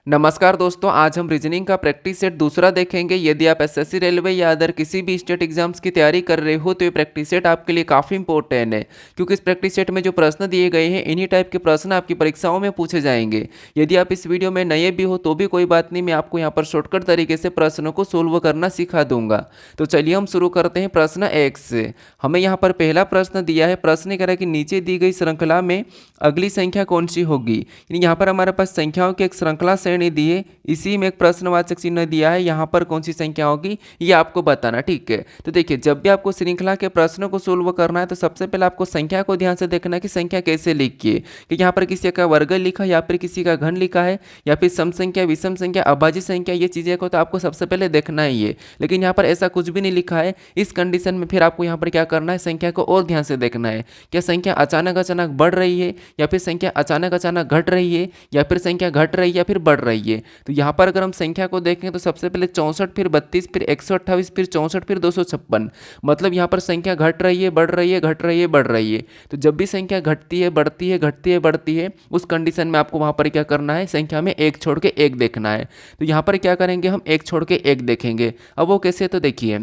नमस्कार दोस्तों, आज हम रीजनिंग का प्रैक्टिस सेट दूसरा देखेंगे। यदि आप एसएससी रेलवे या अदर किसी भी स्टेट एग्जाम्स की तैयारी कर रहे हो तो ये प्रैक्टिस सेट आपके लिए काफ़ी इंपॉर्टेंट है, क्योंकि इस प्रैक्टिस सेट में जो प्रश्न दिए गए हैं इन्हीं टाइप के प्रश्न आपकी परीक्षाओं में पूछे जाएंगे। यदि आप इस वीडियो में नए भी हो तो भी कोई बात नहीं, मैं आपको यहाँ पर शॉर्टकट तरीके से प्रश्नों को सोल्व करना सिखा दूंगा। तो चलिए हम शुरू करते हैं प्रश्न 1 से। हमें यहाँ पर पहला प्रश्न दिया है। प्रश्न कह रहा है कि नीचे दी गई श्रृंखला में अगली संख्या कौन सी होगी। यानी यहाँ पर हमारे पास संख्याओं की एक श्रृंखला श्रेणी दी है, इसी में एक प्रश्नवाचक चिन्ह दिया है। यहाँ पर कौन सी संख्या होगी ये आपको बताना, ठीक है। तो देखिए, जब भी आपको श्रृंखला के प्रश्नों को सोल्व करना है तो सबसे पहले आपको संख्या को ध्यान से देखना है कि संख्या कैसे लिखी है, कि यहाँ पर किसी का वर्ग लिखा है या फिर किसी का घन लिखा है या फिर सम संख्या, विषम संख्या, अभाज्य संख्या, ये चीज़ें को तो आपको सबसे पहले देखना ही है। लेकिन यहाँ पर ऐसा कुछ भी नहीं लिखा है। इस कंडीशन में फिर आपको यहाँ पर क्या करना है, संख्या को और ध्यान से देखना है। क्या संख्या अचानक अचानक बढ़ रही है या फिर संख्या अचानक अचानक घट रही है या फिर संख्या घट रही है या फिर बढ़ रही है। तो यहाँ पर अगर हम संख्या को देखें तो सबसे पहले 64, फिर 32, फिर 128, फिर 64, फिर 256। मतलब यहाँ पर संख्या घट रही है, बढ़ रही है, घट रही है, बढ़ रही है। तो जब भी संख्या घटती है, बढ़ती है, घटती है, बढ़ती है, उस कंडीशन में आपको वहाँ पर क्या करना है, संख्या में एक छोड़ के एक देखना है। तो यहाँ पर क्या करेंगे, हम एक छोड़ के एक देखेंगे। अब वो कैसे, तो देखिए,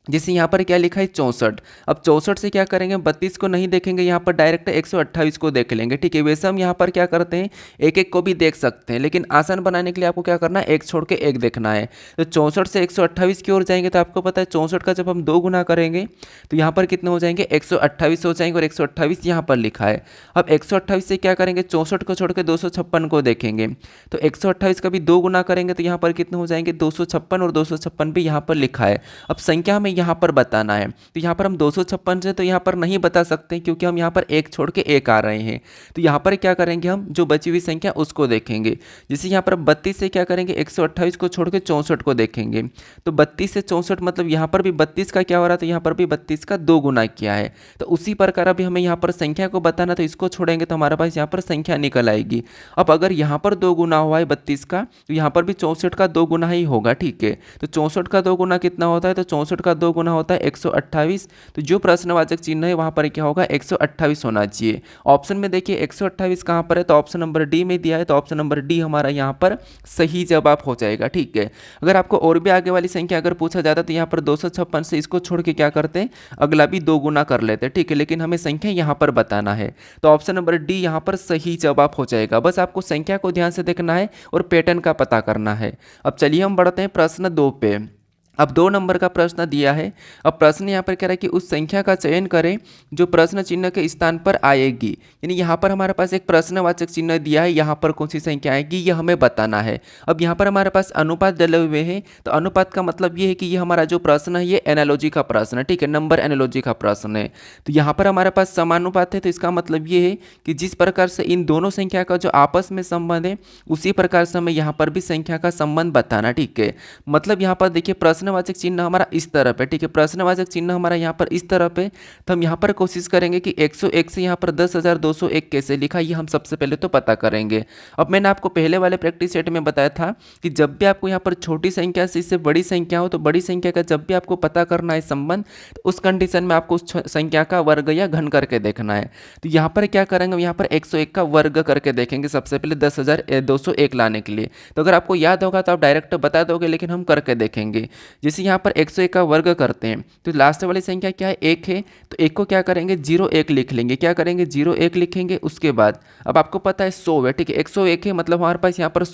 जैसे यहाँ पर क्या लिखा है 64। अब 64 से क्या करेंगे, 32 को नहीं देखेंगे, यहाँ पर डायरेक्ट 128 को देख लेंगे, ठीक है। वैसे हम यहाँ पर क्या करते हैं, एक एक को भी देख सकते हैं, लेकिन आसान बनाने के लिए आपको क्या करना है, एक छोड़ के एक देखना है। तो 64 से 128 की ओर जाएंगे तो आपको पता है 64 का जब हम 2 गुना करेंगे तो यहाँ पर कितने हो जाएंगे, 128 हो जाएंगे, और 128 यहाँ पर लिखा है। अब 128 से क्या करेंगे, 64 को छोड़ के 256 को देखेंगे। तो 128 का भी 2 गुना करेंगे तो यहाँ पर कितने हो जाएंगे, 256, और 256 भी यहाँ पर लिखा है। अब संख्या में यहाँ पर बताना है, तो यहाँ पर हम 256 से तो यहाँ पर नहीं बता सकते, क्योंकि हम यहाँ पर एक छोड़ के एक आ रहे हैं। तो यहाँ पर क्या करेंगे, हम जो बची हुई संख्या उसको देखेंगे। जैसे यहाँ पर 32 से क्या करेंगे, 128 को छोड़ के 64 को देखेंगे। तो 32 से 64 मतलब यहाँ पर भी 32 का क्या हो रहा है, तो यहाँ पर भी 32 का 2 गुना किया है। तो उसी प्रकार अभी हमें यहाँ पर संख्या को बताना, तो इसको छोड़ेंगे तो हमारे पास यहाँ पर संख्या निकल आएगी। अब अगर यहाँ पर 2 गुना हुआ है 32 का, तो यहाँ पर भी 64 का 2 गुना ही होगा, ठीक है। तो 64 का 2 गुना कितना होता है, तो 64 का 2 गुना होता है 128। तो जो प्रश्नवाचक चिन्ह है वहां पर क्या होगा, 128 होना चाहिए। ऑप्शन में देखिए 128 कहां पर है, तो ऑप्शन नंबर डी में दिया है, तो ऑप्शन नंबर डी हमारा यहां पर सही जवाब हो जाएगा, ठीक है। अगर आपको और भी आगे वाली संख्या अगर पूछा जाता तो यहां पर 256 से इसको छोड़ के क्या करते हैं, अगला भी 2 गुना कर लेते हैं, ठीक है। लेकिन हमें संख्या यहां पर बताना है, तो ऑप्शन नंबर डी यहां पर सही जवाब हो जाएगा। बस आपको संख्या को ध्यान से देखना है और पैटर्न का पता करना है। अब चलिए हम बढ़ते हैं प्रश्न 2 पे। अब 2 नंबर का प्रश्न दिया है। अब प्रश्न यहाँ पर कह रहा है कि उस संख्या का चयन करें जो प्रश्न चिन्ह के स्थान पर आएगी। यानी यहाँ पर हमारे पास एक प्रश्नवाचक चिन्ह दिया है, यहाँ पर कौन सी संख्या आएगी ये हमें बताना है। अब यहाँ पर हमारे पास अनुपात डले हुए हैं, तो अनुपात का मतलब ये है कि ये हमारा जो प्रश्न है ये एनालॉजी का प्रश्न है, ठीक है, नंबर एनालॉजी का प्रश्न है। तो यहाँ पर हमारे पास समानुपात है, तो इसका मतलब ये है कि जिस प्रकार से इन दोनों संख्या का जो आपस में संबंध है उसी प्रकार से हमें यहाँ पर भी संख्या का संबंध बताना, ठीक है। मतलब यहाँ पर देखिए प्रश्नवाचक चिन्ह हमारा इस तरफ है, ठीक है, प्रश्नवाचक चिन्ह हमारा यहाँ पर इस तरफ है। तो हम यहाँ पर कोशिश करेंगे कि 101 से यहाँ पर 10,201 कैसे लिखा ये हम सबसे पहले तो पता करेंगे। अब मैंने आपको पहले वाले प्रैक्टिस सेट में बताया था कि जब भी आपको यहाँ पर छोटी संख्या से इससे बड़ी संख्या हो तो बड़ी संख्या का जब भी आपको पता करना है संबंध, तो उस कंडीशन में आपको उस संख्या का वर्ग या घन करके देखना है। तो यहाँ पर क्या करेंगे, हम यहाँ पर 101 का वर्ग करके देखेंगे सबसे पहले 10,201 लाने के लिए। तो अगर आपको याद होगा तो आप डायरेक्ट बता दोगे, लेकिन हम करके देखेंगे। जैसे यहाँ पर 101 का वर्ग करते हैं तो लास्ट वाली संख्या क्या है, 1 है, तो 1 को क्या करेंगे 0,1 लिख लेंगे। क्या करेंगे 0,1 लिखेंगे। उसके बाद अब आपको पता है 100 है, ठीक है, 101 है, मतलब हमारे पास यहाँ पर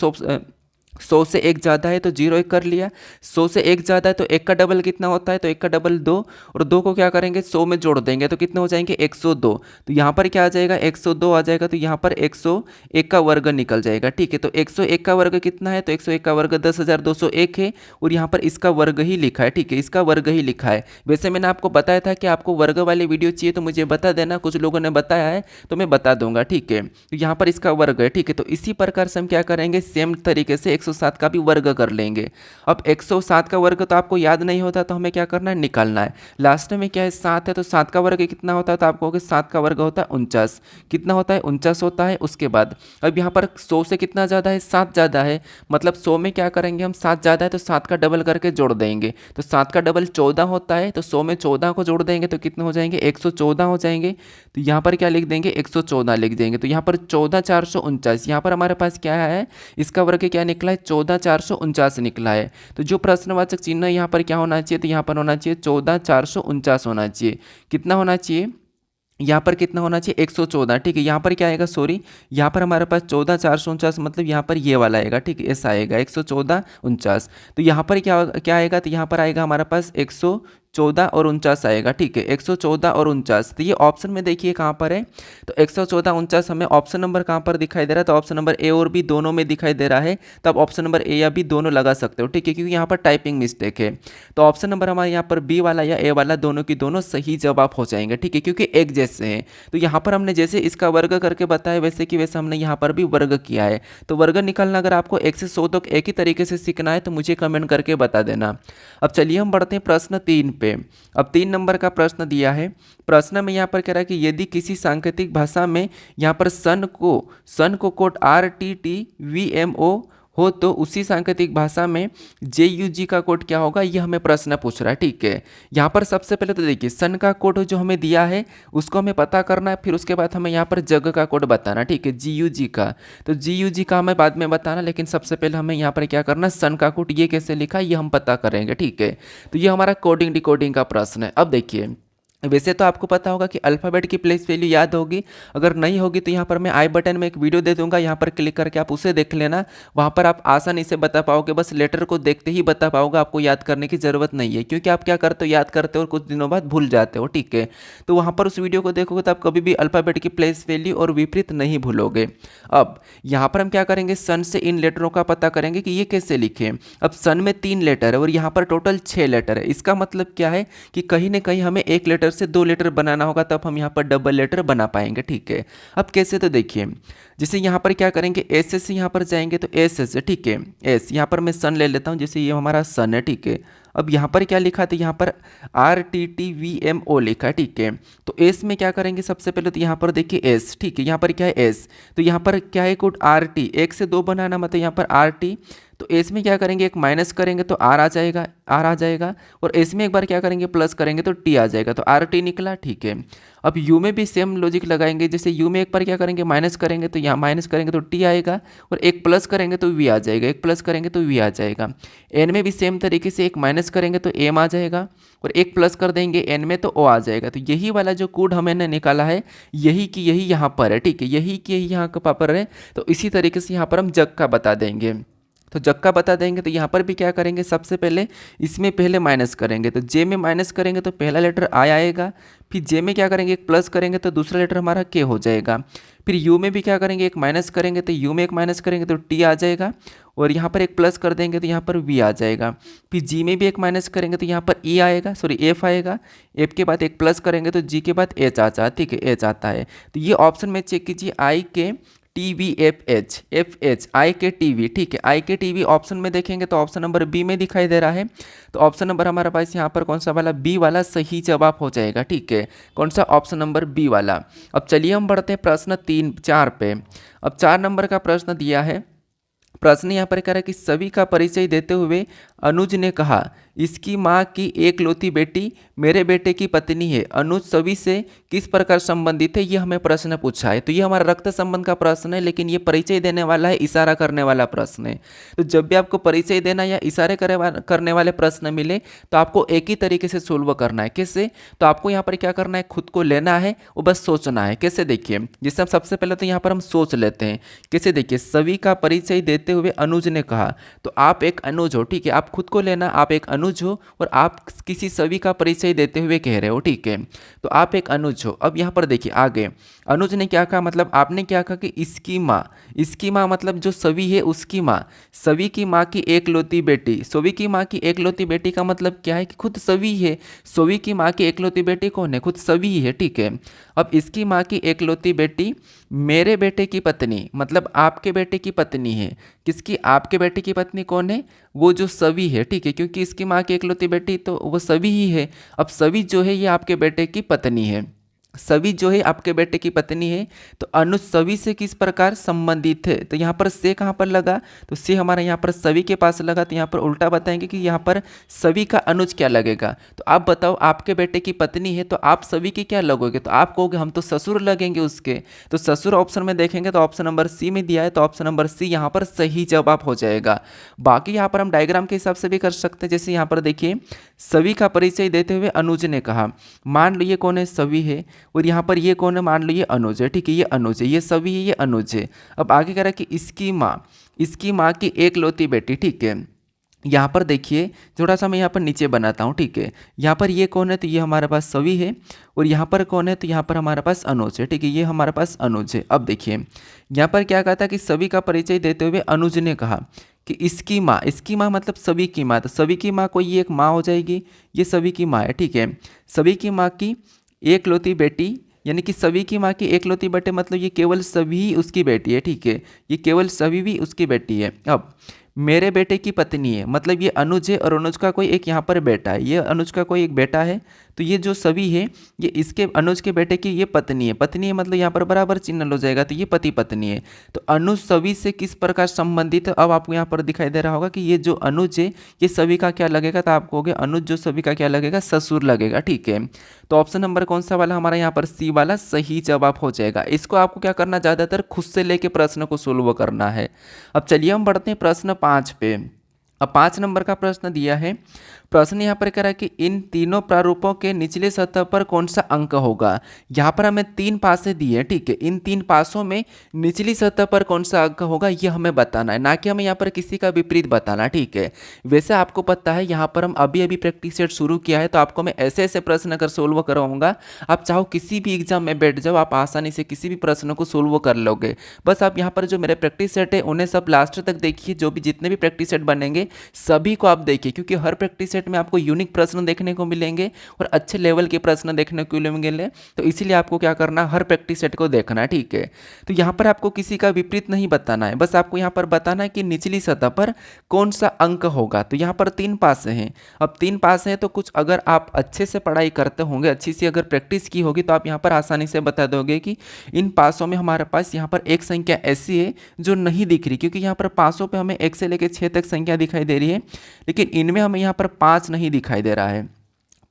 100 से 1 ज़्यादा है तो 0,1 कर लिया। 100 से 1 ज़्यादा है तो 1 का डबल कितना होता है, तो 1 का डबल 2, और 2 को क्या करेंगे 100 में जोड़ देंगे तो कितने हो जाएंगे 102। तो यहाँ पर क्या आ जाएगा 102 आ जाएगा, तो यहाँ पर 101 का वर्ग निकल जाएगा, ठीक है। तो 101 का वर्ग कितना है, तो 101 का वर्ग 10,201 है, और यहाँ पर इसका वर्ग ही लिखा है, ठीक है, इसका वर्ग ही लिखा है। वैसे मैंने आपको बताया था कि आपको वर्ग वाली वीडियो चाहिए तो मुझे बता देना, कुछ लोगों ने बताया है तो मैं बता दूंगा, ठीक है। तो यहाँ पर इसका वर्ग है, ठीक है। तो इसी प्रकार से हम क्या करेंगे, सेम तरीके से 107 का भी वर्ग कर लेंगे। अब 107 का वर्ग तो आपको याद नहीं होता तो हमें क्या करना है, निकालना है। लास्ट में क्या है 7 है, तो 7 का वर्ग कितना होता है, तो आप कहोगे 7 का वर्ग होता है 49। कितना होता है 49 होता है। उसके बाद अब यहाँ पर 100 से कितना ज़्यादा है, 7 ज़्यादा है, मतलब 100 में क्या करेंगे हम 7 ज़्यादा है तो 7 का डबल करके जोड़ देंगे। तो 7 का डबल 14 होता है, तो 100 में 14 को जोड़ देंगे तो कितने हो जाएंगे 114 हो जाएंगे। तो यहाँ पर क्या लिख देंगे 114 लिख देंगे। तो यहाँ पर 14 449, यहाँ पर हमारे पास क्या है, इसका वर्ग क्या निकला है 14,449 निकला है। तो जो प्रश्नवाचक चिन्ह यहाँ पर क्या होना चाहिए, तो यहाँ पर होना चाहिए 14,449 होना चाहिए। कितना होना चाहिए, यहाँ पर कितना होना चाहिए 114। ठीक है, यहाँ पर क्या आएगा, सॉरी यहाँ पर हमारे पास 14,449 मतलब यहाँ पर ये वाला आएगा। ठीक है, ऐसा आएगा 114,49। तो यहाँ पर क्या क्या आएगा, तो यहाँ पर आएगा हमारे पास 114 और 49 आएगा। ठीक है, 114 और 49। तो ये ऑप्शन में देखिए कहाँ पर है, तो 114 49 हमें ऑप्शन नंबर कहाँ पर दिखाई दे रहा है, तो ऑप्शन नंबर ए और बी दोनों में दिखाई दे रहा है। तो आप ऑप्शन नंबर ए या बी दोनों लगा सकते हो। ठीक है, क्योंकि यहाँ पर टाइपिंग मिस्टेक है। तो ऑप्शन नंबर हमारे यहाँ पर बी वाला या ए वाला दोनों की दोनों सही जवाब हो जाएंगे। ठीक है, क्योंकि एक जैसे हैं। तो यहाँ पर हमने जैसे इसका वर्ग करके बताया वैसे कि वैसे हमने यहाँ पर भी वर्ग किया है। तो वर्ग निकालना अगर आपको 1 से 100 तक एक ही तरीके से सीखना है तो मुझे कमेंट करके बता देना। अब चलिए हम बढ़ते हैं प्रश्न 3 पे। अब 3 नंबर का प्रश्न दिया है। प्रश्न में यहाँ पर कह रहा है कि यदि किसी सांकेतिक भाषा में यहाँ पर सन को कोड RTTVMO हो तो उसी सांकेतिक भाषा में JUG का कोड क्या होगा, ये हमें प्रश्न पूछ रहा है। ठीक है, यहाँ पर सबसे पहले तो देखिए सन का कोड जो हमें दिया है उसको हमें पता करना है, फिर उसके बाद हमें यहाँ पर जग का कोड बताना। ठीक है, GUG का, तो GUG का हमें बाद में बताना, लेकिन सबसे पहले हमें यहाँ पर क्या करना है, सन का कोड ये कैसे लिखा ये हम पता करेंगे। ठीक है, तो ये हमारा कोडिंग डिकोडिंग का प्रश्न है। अब देखिए वैसे तो आपको पता होगा कि अल्फ़ाबेट की प्लेस वैल्यू याद होगी, अगर नहीं होगी तो यहाँ पर मैं आई बटन में एक वीडियो दे दूंगा, यहाँ पर क्लिक करके आप उसे देख लेना। वहाँ पर आप आसानी से बता पाओगे, बस लेटर को देखते ही बता पाओगे, आपको याद करने की ज़रूरत नहीं है, क्योंकि आप क्या करते हो याद करते हो और कुछ दिनों बाद भूल जाते हो। ठीक है, तो वहाँ पर उस वीडियो को देखोगे तो आप कभी भी अल्फ़ाबेट की प्लेस वैल्यू और विपरीत नहीं भूलोगे। अब यहाँ पर हम क्या करेंगे, सन से इन लेटरों का पता करेंगे कि ये कैसे लिखें। अब सन में 3 लेटर है और यहाँ पर टोटल 6 लेटर है। इसका मतलब क्या है कि कहीं ना कहीं हमें एक लेटर से 2 लेटर बनाना होगा, तब हम यहाँ पर डबल लेटर बना पाएंगे। ठीक है, अब कैसे, तो देखिए जैसे यहाँ पर क्या करेंगे, एस से यहाँ पर जाएंगे तो एस से, ठीक है, एस यहाँ पर मैं सन ले लेता हूँ, जैसे ये हमारा सन है। ठीक है, अब यहाँ पर क्या लिखा था, यहाँ पर RTTVMO लिखा है। ठीक है, तो एस में क्या करेंगे, सबसे पहले तो यहाँ पर देखिए एस। ठीक है, यहाँ पर क्या है एस, तो यहाँ पर क्या है कोड RT, 1 से 2 बनाना मतलब यहाँ पर RT। तो एस में क्या करेंगे, एक माइनस करेंगे तो आर आ जाएगा, और एस में एक बार क्या करेंगे प्लस करेंगे तो टी आ जाएगा, तो RT निकला। ठीक है, अब यू में भी सेम लॉजिक लगाएंगे, जैसे यू में एक बार क्या करेंगे माइनस करेंगे तो यहाँ माइनस करेंगे तो टी आएगा, और एक प्लस करेंगे तो वी आ जाएगा, एक प्लस करेंगे तो वी आ जाएगा। एन में भी सेम तरीके से एक माइनस करेंगे तो एम आ जाएगा, और एक प्लस कर देंगे एन में तो ओ आ जाएगा। तो यही वाला जो कोड हमने निकाला है यही की यही यहाँ पर है। ठीक है, यही की यही यहाँ का पर है। तो इसी तरीके से यहाँ पर हम जग का बता देंगे। तो जग का बता देंगे तो यहाँ पर भी क्या करेंगे, सबसे पहले इसमें पहले माइनस करेंगे, तो जे में माइनस करेंगे तो पहला लेटर आई आएगा, फिर जे में क्या करेंगे एक प्लस करेंगे तो दूसरा लेटर हमारा के हो जाएगा, फिर यू में भी क्या करेंगे एक माइनस करेंगे तो यू में एक माइनस करेंगे तो टी आ जाएगा, और यहाँ पर एक प्लस कर देंगे तो यहाँ पर वी आ जाएगा, फिर जी में भी एक माइनस करेंगे तो यहाँ पर ई आएगा, सॉरी एफ आएगा, एफ के बाद एक प्लस करेंगे तो जी के बाद एच आ जाता है। ठीक है, एच आता है। तो ये ऑप्शन में चेक कीजिए, IKTVFH IKTV। ठीक है, IKTV ऑप्शन में देखेंगे तो ऑप्शन नंबर बी में दिखाई दे रहा है। तो ऑप्शन नंबर हमारे पास यहाँ पर कौन सा वाला, बी वाला सही जवाब हो जाएगा। ठीक है, कौन सा, ऑप्शन नंबर बी वाला। अब चलिए हम बढ़ते हैं प्रश्न 4 पे। अब 4 नंबर का प्रश्न दिया है। प्रश्न यहाँ पर कह रहा है कि सभी का परिचय देते हुए अनुज ने कहा, इसकी माँ की एकलौती बेटी मेरे बेटे की पत्नी है। अनुज सभी से किस प्रकार संबंधित है, ये हमें प्रश्न पूछा है। तो ये हमारा रक्त संबंध का प्रश्न है, लेकिन ये परिचय देने वाला है, इशारा करने वाला प्रश्न है। तो जब भी आपको परिचय देना या इशारे करने वाले प्रश्न मिले तो आपको एक ही तरीके से सोल्व करना है। कैसे, तो आपको यहाँ पर क्या करना है, खुद को लेना है और बस सोचना है। कैसे, देखिए जिससे हम सबसे पहले तो यहाँ पर हम सोच लेते हैं। कैसे, देखिए सभी का परिचय देते हुए अनुज ने कहा, तो आप एक अनुज हो। ठीक है, आप खुद को लेना, आप एक अनुज हो और आप किसी सभी का परिचय देते हुए कह रहे हो। ठीक है, तो आप एक अनुज हो। अब यहाँ पर देखिए आगे अनुज ने क्या कहा, मतलब आपने क्या कहा कि इसकी माँ मतलब जो सभी है उसकी माँ, सभी की माँ की एकलौती बेटी। सभी की माँ की एकलौती बेटी का मतलब क्या है कि खुद सभी है। सभी की माँ की एकलौती बेटी कौन है, खुद सभी है। ठीक है, अब इसकी माँ की एकलौती बेटी मेरे बेटे की पत्नी, मतलब आपके बेटे की पत्नी है। किसकी, आपके बेटे की पत्नी कौन है, वो जो सभी है। ठीक है, क्योंकि इसकी माँ की एकलौती बेटी तो वो सभी ही है। अब सभी जो है ये आपके बेटे की पत्नी है। सभी जो है आपके बेटे की पत्नी है, तो अनुज सभी से किस प्रकार संबंधित है। तो यहाँ पर से कहाँ पर लगा, तो से हमारा यहाँ पर सभी के पास लगा, तो यहाँ पर उल्टा बताएंगे कि यहाँ पर सभी का अनुज क्या लगेगा। तो आप बताओ, आपके बेटे की पत्नी है तो आप सभी के क्या लगोगे, तो आप कहोगे हम तो ससुर लगेंगे उसके। तो ससुर ऑप्शन में देखेंगे तो ऑप्शन नंबर सी में दिया है, तो ऑप्शन नंबर सी यहाँ पर सही जवाब हो जाएगा। बाकी यहाँ पर हम डायग्राम के हिसाब से भी कर सकते हैं। जैसे यहाँ पर देखिए, सभी का परिचय देते हुए अनुज ने कहा, मान लो ये कौन है, सभी है, और यहाँ पर ये कौन है, मान लो ये अनुज है, ठीक है, ये अनुज है, ये सभी है, ये अनुज है। अब आगे कह रहा है कि इसकी माँ की एकलौती बेटी, ठीक है। यहाँ पर देखिए, थोड़ा सा मैं यहाँ पर नीचे बनाता हूँ, ठीक है। यहाँ पर ये कौन है, तो ये हमारे पास सभी है, और यहाँ पर कौन है, तो यहाँ पर हमारे पास अनुज है, ठीक है, ये हमारे पास अनुज है। अब देखिए यहाँ पर क्या कहा था कि सभी का परिचय देते हुए अनुज ने कहा कि इसकी माँ मतलब सभी की माँ, तो सभी की माँ कोई एक माँ हो जाएगी, ये सभी की माँ है, ठीक है। सभी की माँ की एकलौती बेटी, यानी कि सभी की माँ की एकलौती बेटी मतलब ये केवल सभी उसकी बेटी है, ठीक है, ये केवल सभी भी उसकी बेटी है। अब मेरे बेटे की पत्नी है, मतलब ये अनुज है और अनुज का कोई एक यहाँ पर बेटा है, ये अनुज का कोई एक बेटा है, तो ये जो सभी है ये इसके अनुज के बेटे की ये पत्नी है मतलब यहाँ पर बराबर चिन्ह हो जाएगा, तो ये पति पत्नी है। तो अनुज सभी से किस प्रकार संबंधित है, अब आपको यहाँ पर दिखाई दे रहा होगा कि ये जो अनुज है ये सभी का क्या लगेगा, तो आपको हो गया अनुज जो सभी का क्या लगेगा, ससुर लगेगा, ठीक है। तो ऑप्शन नंबर कौन सा वाला हमारा यहाँ पर सी वाला सही जवाब हो जाएगा। इसको आपको क्या करना, ज़्यादातर खुद से लेके प्रश्न को सोल्व करना है। अब चलिए हम बढ़ते हैं प्रश्न 5 पे। अब 5 नंबर का प्रश्न दिया है, प्रश्न यहाँ पर कह रहा है कि इन तीनों प्रारूपों के निचले सतह पर कौन सा अंक होगा। यहाँ पर हमें 3 पासे दिए हैं, ठीक है, इन 3 पासों में निचली सतह पर कौन सा अंक होगा ये हमें बताना है, ना कि हमें यहाँ पर किसी का विपरीत बताना, ठीक है। वैसे आपको पता है यहाँ पर हम अभी अभी प्रैक्टिस सेट शुरू किया है, तो आपको मैं ऐसे ऐसे प्रश्न अगर सोल्व करवाऊंगा, आप चाहो किसी भी एग्जाम में बैठ जाओ, आप आसानी से किसी भी प्रश्न को सोल्व कर लोगे। बस आप यहाँ पर जो मेरे प्रैक्टिस सेट है उन्हें सब लास्ट तक देखिए, जो भी जितने भी प्रैक्टिस सेट बनेंगे सभी को आप देखिए, क्योंकि हर प्रैक्टिस सेट में आपको यूनिक प्रश्न देखने को मिलेंगे और अच्छे लेवल के प्रश्न देखने को मिलेंगे। तो इसीलिए आपको क्या करना, हर प्रैक्टिस सेट को देखना है, ठीक है। तो यहाँ पर आपको किसी का विपरीत नहीं बताना है, बस आपको यहाँ पर बताना है कि निचली सतह पर कौन सा अंक होगा। तो यहाँ पर 3 पासे हैं, अब 3 पासे हैं तो कुछ अगर आप अच्छे से पढ़ाई करते होंगे, अच्छी सी अगर प्रैक्टिस की होगी, तो आप यहाँ पर आसानी से बता दोगे कि इन पासों में हमारे पास यहाँ पर एक संख्या ऐसी है जो नहीं दिख रही, क्योंकि यहाँ पर पासों पे हमें 1 से लेकर 6 तक संख्या दिखाई दे रही है, लेकिन इनमें हमें यहाँ पर 5 नहीं दिखाई दे रहा है।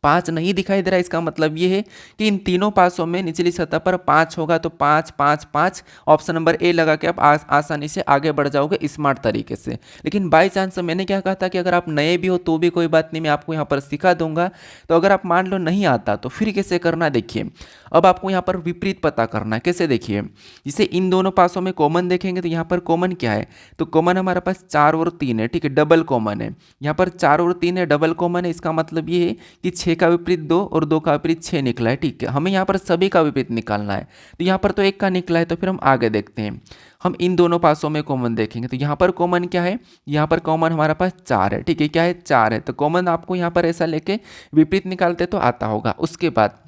5 नहीं दिखाई दे रहा है, इसका मतलब ये है कि इन तीनों पासों में निचली सतह पर 5 होगा, तो 5 5 5 ऑप्शन नंबर ए लगा के आप आसानी से आगे बढ़ जाओगे स्मार्ट तरीके से। लेकिन बाई चांस मैंने क्या कहा था कि अगर आप नए भी हो तो भी कोई बात नहीं, मैं आपको यहाँ पर सिखा दूंगा। तो अगर आप मान लो नहीं आता तो फिर कैसे करना, देखिए अब आपको यहाँ पर विपरीत पता करना है। कैसे, देखिए जिसे इन दोनों पासों में कॉमन देखेंगे तो यहाँ पर कॉमन क्या है, तो कॉमन हमारे पास 4 और 3 है, ठीक है, डबल कॉमन है। यहाँ पर 4 और 3 है, डबल कॉमन है, इसका मतलब ये है कि 6 का विपरीत 2 और 2 का विपरीत 6 निकला है, ठीक है। हमें यहाँ पर सभी का विपरीत निकालना है, तो यहाँ पर तो 1 का निकला है, तो फिर हम आगे देखते हैं। हम इन दोनों पासों में कॉमन देखेंगे, तो यहाँ पर कॉमन क्या है, यहाँ पर कॉमन हमारे पास 4 है, ठीक है, क्या है 4 है। तो कॉमन आपको यहाँ पर ऐसा लेके विपरीत निकालते तो आता होगा। उसके बाद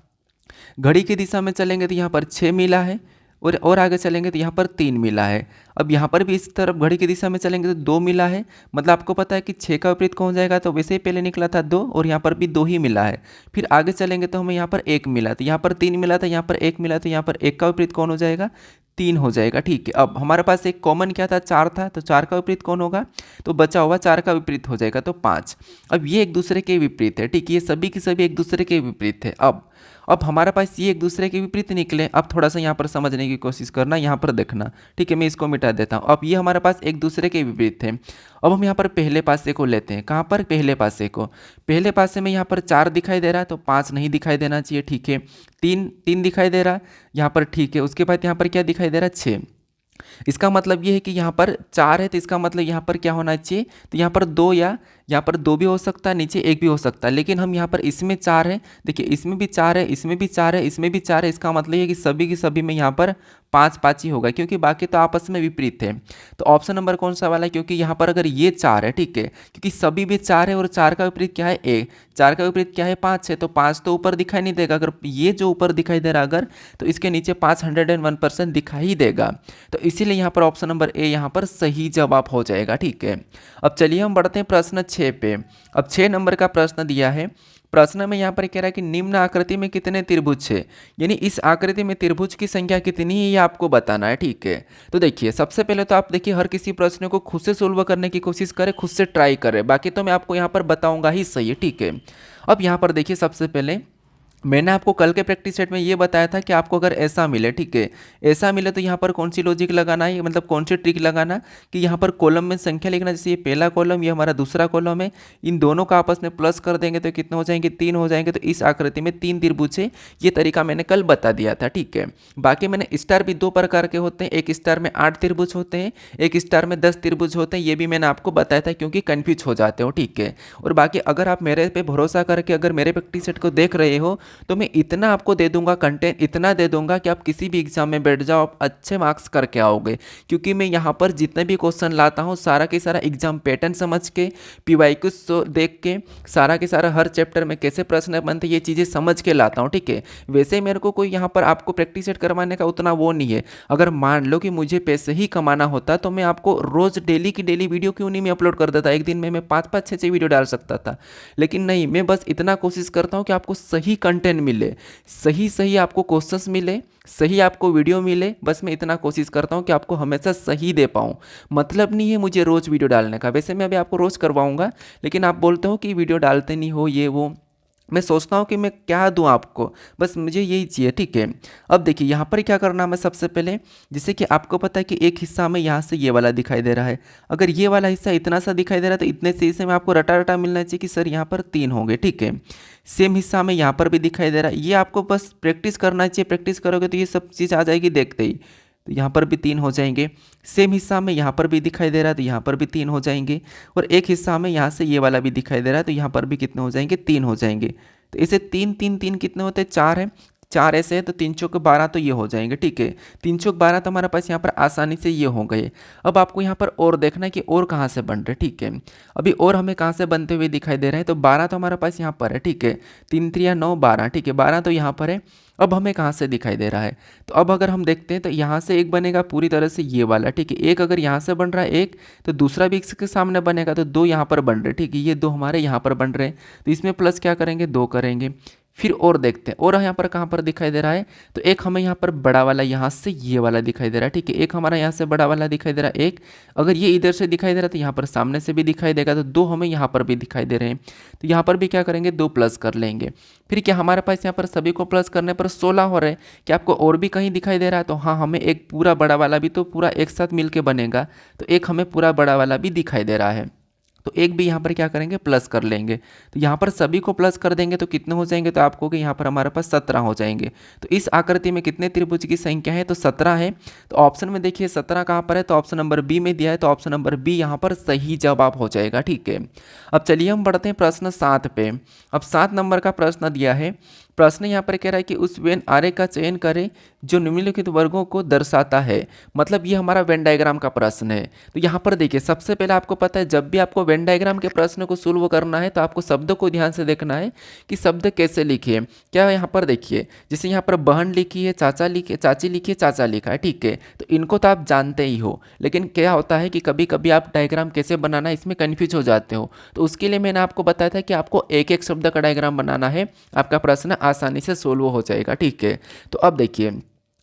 घड़ी की दिशा में चलेंगे तो यहाँ पर 6 मिला है, और आगे चलेंगे तो यहाँ पर 3 मिला है। अब यहाँ पर भी इस तरफ घड़ी की दिशा में चलेंगे तो 2 मिला है, मतलब आपको पता है कि 6 का विपरीत कौन जाएगा, तो वैसे ही पहले निकला था 2 और यहाँ पर भी 2 ही मिला है। फिर आगे चलेंगे तो हमें यहाँ पर 1 मिला, तो यहाँ पर 3 मिला था, यहाँ पर 1 मिला, तो यहाँ पर 1 का विपरीत कौन हो जाएगा, 3 हो जाएगा, ठीक है। अब हमारे पास एक कॉमन क्या था, 4 था, तो 4 का विपरीत कौन होगा, तो बचा हुआ 4 का विपरीत हो जाएगा, तो 5। अब ये एक दूसरे के विपरीत है, ठीक है, ये सभी की सभी एक दूसरे के विपरीत है। अब हमारे पास ये एक दूसरे के विपरीत निकले। अब थोड़ा सा यहाँ पर समझने की कोशिश करना, यहाँ पर देखना, ठीक है, मैं इसको मिटा देता हूँ। अब ये हमारे पास एक दूसरे के विपरीत थे। अब हम यहाँ पर पहले पासे को लेते हैं, कहाँ पर, पहले पासे को। पहले पासे में यहाँ पर 4 दिखाई दे रहा है, तो 5 नहीं दिखाई देना चाहिए, ठीक है। 3 दिखाई दे रहा है यहाँ पर, ठीक है। उसके बाद यहाँ पर क्या दिखाई दे रहा है, 6। इसका मतलब ये है कि यहाँ पर 4 है, तो इसका मतलब यहाँ पर क्या होना चाहिए, तो यहाँ पर 2, या यहाँ पर 2 भी हो सकता है, नीचे 1 भी हो सकता है। लेकिन हम यहाँ पर इसमें 4 है, देखिए इसमें भी 4 है, इसमें भी 4 है, इसमें भी 4 है, इसका मतलब ये कि सभी की सभी में यहाँ पर 5 5 ही होगा, क्योंकि बाकी तो आपस में विपरीत है। तो ऑप्शन नंबर कौन सा वाला है, क्योंकि यहाँ पर अगर ये 4 है, ठीक है, क्योंकि सभी भी 4 है और 4 का विपरीत क्या है, 1, 4 का विपरीत क्या है, 5 है, तो 5 तो ऊपर दिखाई नहीं देगा। अगर ये जो ऊपर दिखाई दे रहा अगर, तो इसके नीचे 501% दिखाई ही देगा। तो इसीलिए यहाँ पर ऑप्शन नंबर ए यहाँ पर सही जवाब हो जाएगा, ठीक है। अब चलिए हम बढ़ते हैं प्रश्न 6 पे। अब 6 नंबर का प्रश्न दिया है, प्रश्न में यहाँ पर कह रहा है कि निम्न आकृति में कितने त्रिभुज है, यानी इस आकृति में त्रिभुज की संख्या कितनी है ये आपको बताना है। ठीक है, तो देखिए सबसे पहले तो आप देखिए हर किसी प्रश्न को खुद से सोल्व करने की कोशिश करें, खुद से ट्राई करें, बाकी तो मैं आपको यहाँ पर बताऊंगा ही सही है। ठीक है, अब यहाँ पर देखिए सबसे पहले मैंने आपको कल के प्रैक्टिस सेट में ये बताया था कि आपको अगर ऐसा मिले, ठीक है, ऐसा मिले तो यहाँ पर कौन सी लॉजिक लगाना है, मतलब कौन सी ट्रिक लगाना कि यहाँ पर कॉलम में संख्या लिखना, जैसे ये पहला कॉलम, ये हमारा दूसरा कॉलम है, इन दोनों का आपस में प्लस कर देंगे तो कितने हो जाएंगे, 3 हो जाएंगे। तो इस आकृति में 3 त्रिभुज है, ये तरीका मैंने कल बता दिया था। ठीक है, बाकी मैंने स्टार भी 2 प्रकार के होते हैं, एक स्टार में 8 त्रिभुज होते हैं, एक स्टार में 10 त्रिभुज होते हैं, ये भी मैंने आपको बताया था क्योंकि कन्फ्यूज हो जाते हो। ठीक है, और बाकी अगर आप मेरे पे भरोसा करके अगर मेरे प्रैक्टिस सेट को देख रहे हो तो मैं इतना आपको दे दूंगा, कंटेंट इतना दे दूंगा कि आप किसी भी एग्जाम में बैठ जाओ, आप अच्छे मार्क्स करके आओगे, क्योंकि मैं यहाँ पर जितने भी क्वेश्चन लाता हूँ सारा के सारा एग्जाम पैटर्न समझ के, PYQ देख के, सारा के सारा हर चैप्टर में कैसे प्रश्न बनते ये चीज़ें समझ के लाता हूँ। ठीक है, वैसे मेरे को कोई यहाँ पर आपको प्रैक्टिस सेट करवाने का उतना वो नहीं है। अगर मान लो कि मुझे पैसे ही कमाना होता तो मैं आपको रोज डेली की डेली वीडियो क्यों नहीं मैं अपलोड कर देता, एक दिन में मैं 5-5 6-6 वीडियो डाल सकता था, लेकिन नहीं, मैं बस इतना कोशिश करता हूँ कि आपको सही कंटेंट मिले, सही सही आपको क्वेश्चंस मिले, सही आपको वीडियो मिले, बस मैं इतना कोशिश करता हूँ कि आपको हमेशा सही दे पाऊँ। मतलब नहीं है मुझे रोज़ वीडियो डालने का, वैसे मैं अभी आपको रोज़ करवाऊँगा, लेकिन आप बोलते हो कि वीडियो डालते नहीं हो ये वो, मैं सोचता हूँ कि मैं क्या दूँ आपको, बस मुझे यही चाहिए। ठीक है, अब देखिए यहाँ पर क्या करना है, सबसे पहले जैसे कि आपको पता है कि एक हिस्सा में यहाँ से ये वाला दिखाई दे रहा है, अगर ये वाला हिस्सा इतना सा दिखाई दे रहा है तो इतने से हिस्से में आपको रटा रटा मिलना चाहिए कि सर यहाँ पर 3 होंगे। ठीक है, सेम हिस्सा में यहाँ पर भी दिखाई दे रहा है, ये आपको बस प्रैक्टिस करना चाहिए, प्रैक्टिस करोगे तो ये सब चीज़ आ जाएगी देखते ही। तो यहाँ पर भी 3 हो जाएंगे, सेम हिस्सा में यहाँ पर भी दिखाई दे रहा है तो यहाँ पर भी 3 हो जाएंगे, और एक हिस्सा में यहाँ से ये वाला भी दिखाई दे रहा है तो यहाँ पर भी कितने हो जाएंगे, 3 हो जाएंगे। तो इसे 3 3 3 कितने होते हैं, 4 है, 4 ऐसे है तो 3 चौक 12 तो ये हो जाएंगे। ठीक है, 3 चौक 12 तो हमारे पास यहाँ पर आसानी से ये हो गए। अब आपको यहाँ पर और देखना है कि और कहाँ से बन रहे। ठीक है, अभी और हमें कहाँ से बनते हुए दिखाई दे रहे हैं, तो 12 तो हमारे पास यहाँ पर है। ठीक है, 3 3 9 12, ठीक है, 12 तो यहाँ पर है। अब हमें कहाँ से दिखाई दे रहा है, तो अब अगर हम देखते हैं तो यहाँ से एक बनेगा पूरी तरह से ये वाला। ठीक है, एक अगर यहाँ से बन रहा है एक, तो दूसरा भी इसके सामने बनेगा, तो 2 यहाँ पर बन रहे। ठीक है, ये 2 हमारे यहाँ पर बन रहे हैं, तो इसमें प्लस क्या करेंगे, 2 करेंगे। फिर और देखते हैं और यहाँ पर कहाँ पर दिखाई दे रहा है, तो एक हमें यहाँ पर बड़ा वाला यहाँ से ये वाला दिखाई दे रहा है। ठीक है, एक हमारा यहाँ से बड़ा वाला दिखाई दे रहा है एक, अगर ये इधर से दिखाई दे रहा है तो यहाँ पर सामने से भी दिखाई देगा, तो 2 हमें यहाँ पर भी दिखाई दे रहे हैं, तो यहाँ पर भी क्या करेंगे, 2 प्लस कर लेंगे। फिर क्या हमारे पास यहाँ पर सभी को प्लस करने पर 16 हो रहे हैं। क्या आपको और भी कहीं दिखाई दे रहा है, तो हाँ, हमें एक पूरा बड़ा वाला भी तो पूरा एक साथ मिल के बनेगा, तो एक हमें पूरा बड़ा वाला भी दिखाई दे रहा है, तो एक भी यहाँ पर क्या करेंगे, प्लस कर लेंगे। तो यहाँ पर सभी को प्लस कर देंगे तो कितने हो जाएंगे, तो आपको कि यहाँ पर हमारे पास 17 हो जाएंगे। तो इस आकृति में कितने त्रिभुज की संख्या है, तो 17 है। तो ऑप्शन में देखिए 17 कहाँ पर है, तो ऑप्शन नंबर बी में दिया है, तो ऑप्शन नंबर बी यहाँ पर सही जवाब हो जाएगा। ठीक है, अब चलिए हम बढ़ते हैं प्रश्न 7 पे। अब 7 नंबर का प्रश्न दिया है, प्रश्न यहाँ पर कह रहा है कि उस वेन आरेख का चयन करें जो निम्नलिखित वर्गों को दर्शाता है। मतलब ये हमारा वेन डायग्राम का प्रश्न है। तो यहाँ पर देखिए सबसे पहले आपको पता है जब भी आपको वेन डायग्राम के प्रश्न को सोल्व करना है तो आपको शब्द को ध्यान से देखना है कि शब्द कैसे लिखे। क्या यहाँ पर देखिए, जैसे यहाँ पर बहन लिखी है, चाचा लिखे, चाची लिखी है, चाचा लिखा है। ठीक है, तो इनको तो आप जानते ही हो, लेकिन क्या होता है कि कभी कभी आप डायग्राम कैसे बनाना है इसमें कन्फ्यूज हो जाते हो। तो उसके लिए मैंने आपको बताया था कि आपको एक एक शब्द का डायग्राम बनाना है, आपका प्रश्न आसानी से सोल्व हो जाएगा। ठीक है, तो अब देखिए